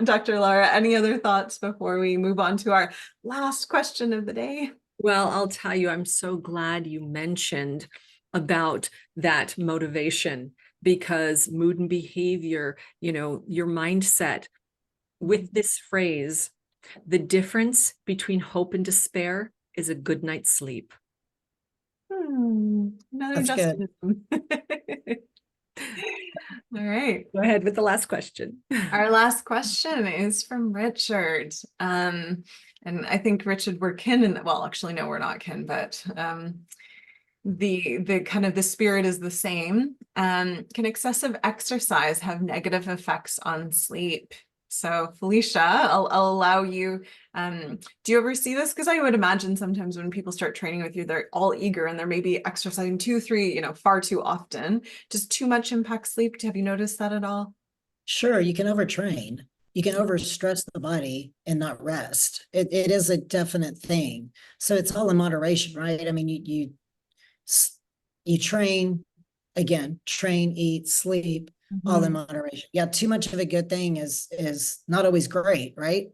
Dr. Laura, any other thoughts before we move on to our last question of the day? Well, I'll tell you, I'm so glad you mentioned about that motivation, because mood and behavior, your mindset with this phrase, the difference between hope and despair is a good night's sleep. Another That's good. Justin. All right. Go ahead with the last question. Our last question is from Richard. And I think Richard, we're kin, and well, actually, no, we're not kin, but the kind of the spirit is the same. Can excessive exercise have negative effects on sleep? So Felicia, I'll allow you. Do you ever see this? Because I would imagine sometimes when people start training with you, they're all eager and they're maybe exercising 2, 3, far too often. Does too much impact sleep? Have you noticed that at all? Sure, you can overtrain. You can overstress the body and not rest. It is a definite thing. So it's all in moderation, right? I mean, you train, again, train, eat, sleep, all in moderation. Yeah, too much of a good thing is not always great, right?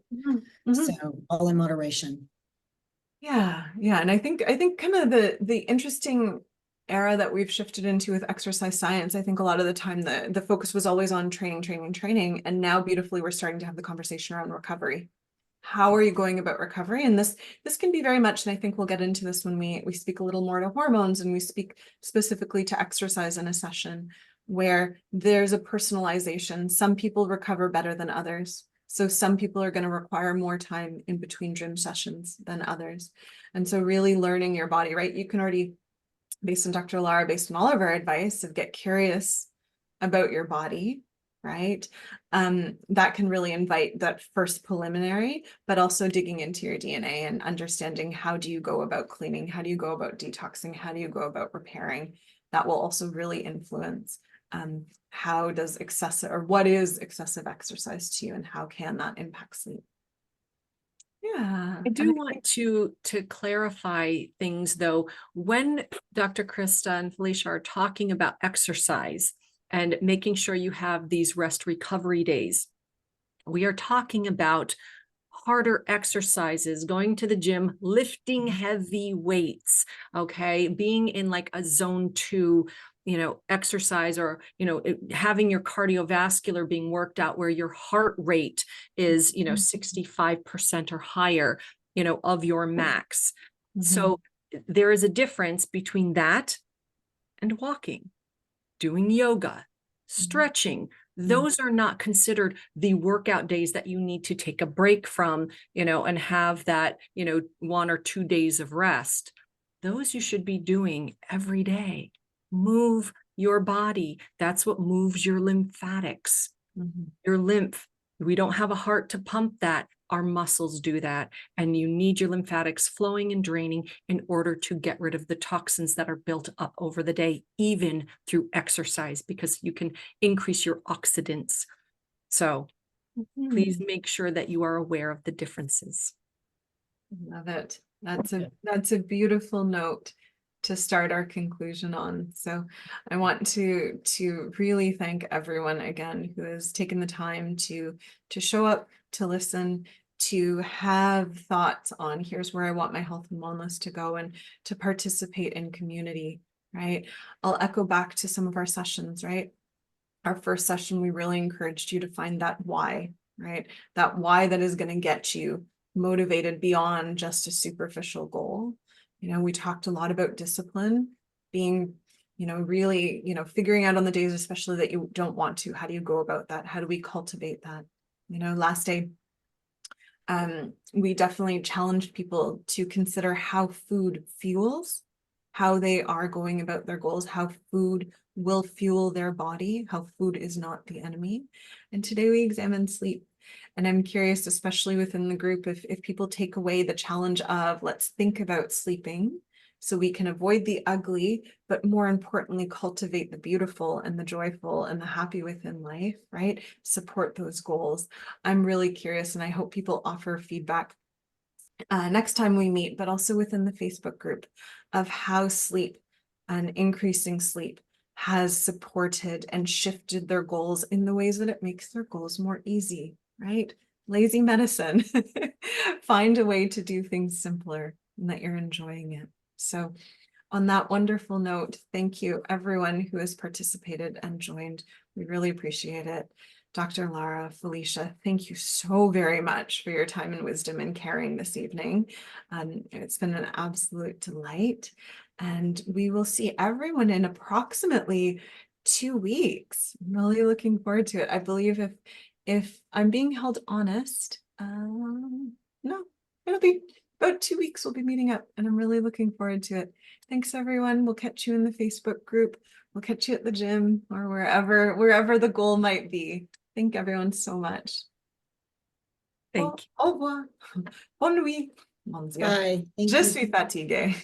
So all in moderation. Yeah. And I think kind of the interesting era that we've shifted into with exercise science, I think a lot of the time the focus was always on training, and now beautifully we're starting to have the conversation around recovery. How are you going about recovery? And this can be very much, and I think we'll get into this when we speak a little more to hormones and we speak specifically to exercise in a session where there's a personalization. Some people recover better than others. So some people are going to require more time in between gym sessions than others. And so really learning your body, right? You can already, based on Dr. Lara, based on all of our advice of get curious about your body, right? That can really invite that first preliminary, but also digging into your DNA and understanding how do you go about cleaning? How do you go about detoxing? How do you go about repairing? That will also really influence how does excessive, or what is excessive exercise to you, and how can that impact sleep? Yeah. I do want to clarify things though. When Dr. Krista and Felicia are talking about exercise and making sure you have these rest recovery days, we are talking about harder exercises, going to the gym, lifting heavy weights, okay, being in like a zone 2 exercise or, having your cardiovascular being worked out where your heart rate is, 65% or higher, of your max. So there is a difference between that and walking, doing yoga, stretching. Those are not considered the workout days that you need to take a break from, and have that, 1 or 2 days of rest. Those you should be doing every day. Move your body. That's what moves your lymphatics, your lymph. We don't have a heart to pump that. Our muscles do that. And you need your lymphatics flowing and draining in order to get rid of the toxins that are built up over the day, even through exercise, because you can increase your oxidants. So please make sure that you are aware of the differences. Love it. That's a beautiful note to start our conclusion on. So I want to really thank everyone again who has taken the time to show up, to listen, to have thoughts on here's where I want my health and wellness to go, and to participate in community, right? I'll echo back to some of our sessions, right? Our first session, we really encouraged you to find that why, right? That why that is going to get you motivated beyond just a superficial goal. We talked a lot about discipline, being, really, figuring out on the days, especially that you don't want to, how do you go about that? How do we cultivate that? Last day, we definitely challenged people to consider how food fuels, how they are going about their goals, how food will fuel their body, how food is not the enemy. And today we examine sleep. And I'm curious, especially within the group, if people take away the challenge of let's think about sleeping so we can avoid the ugly, but more importantly, cultivate the beautiful and the joyful and the happy within life, right? Support those goals. I'm really curious, and I hope people offer feedback next time we meet, but also within the Facebook group, of how sleep and increasing sleep has supported and shifted their goals in the ways that it makes their goals more easy, right? Lazy medicine. Find a way to do things simpler and that you're enjoying it. So on that wonderful note, thank you everyone who has participated and joined. We really appreciate it. Dr. Lara, Felicia, thank you so very much for your time and wisdom and caring this evening. It's been an absolute delight. And we will see everyone in approximately 2 weeks. I'm really looking forward to it. I believe if I'm being held honest, no, it'll be about 2 weeks we'll be meeting up, and I'm really looking forward to it. Thanks everyone. We'll catch you in the Facebook group. We'll catch you at the gym or wherever the goal might be. Thank everyone so much. Thank you. Au revoir. Bonne nuit. Mon Dieu. Bye. Thank Je you. suis fatiguée.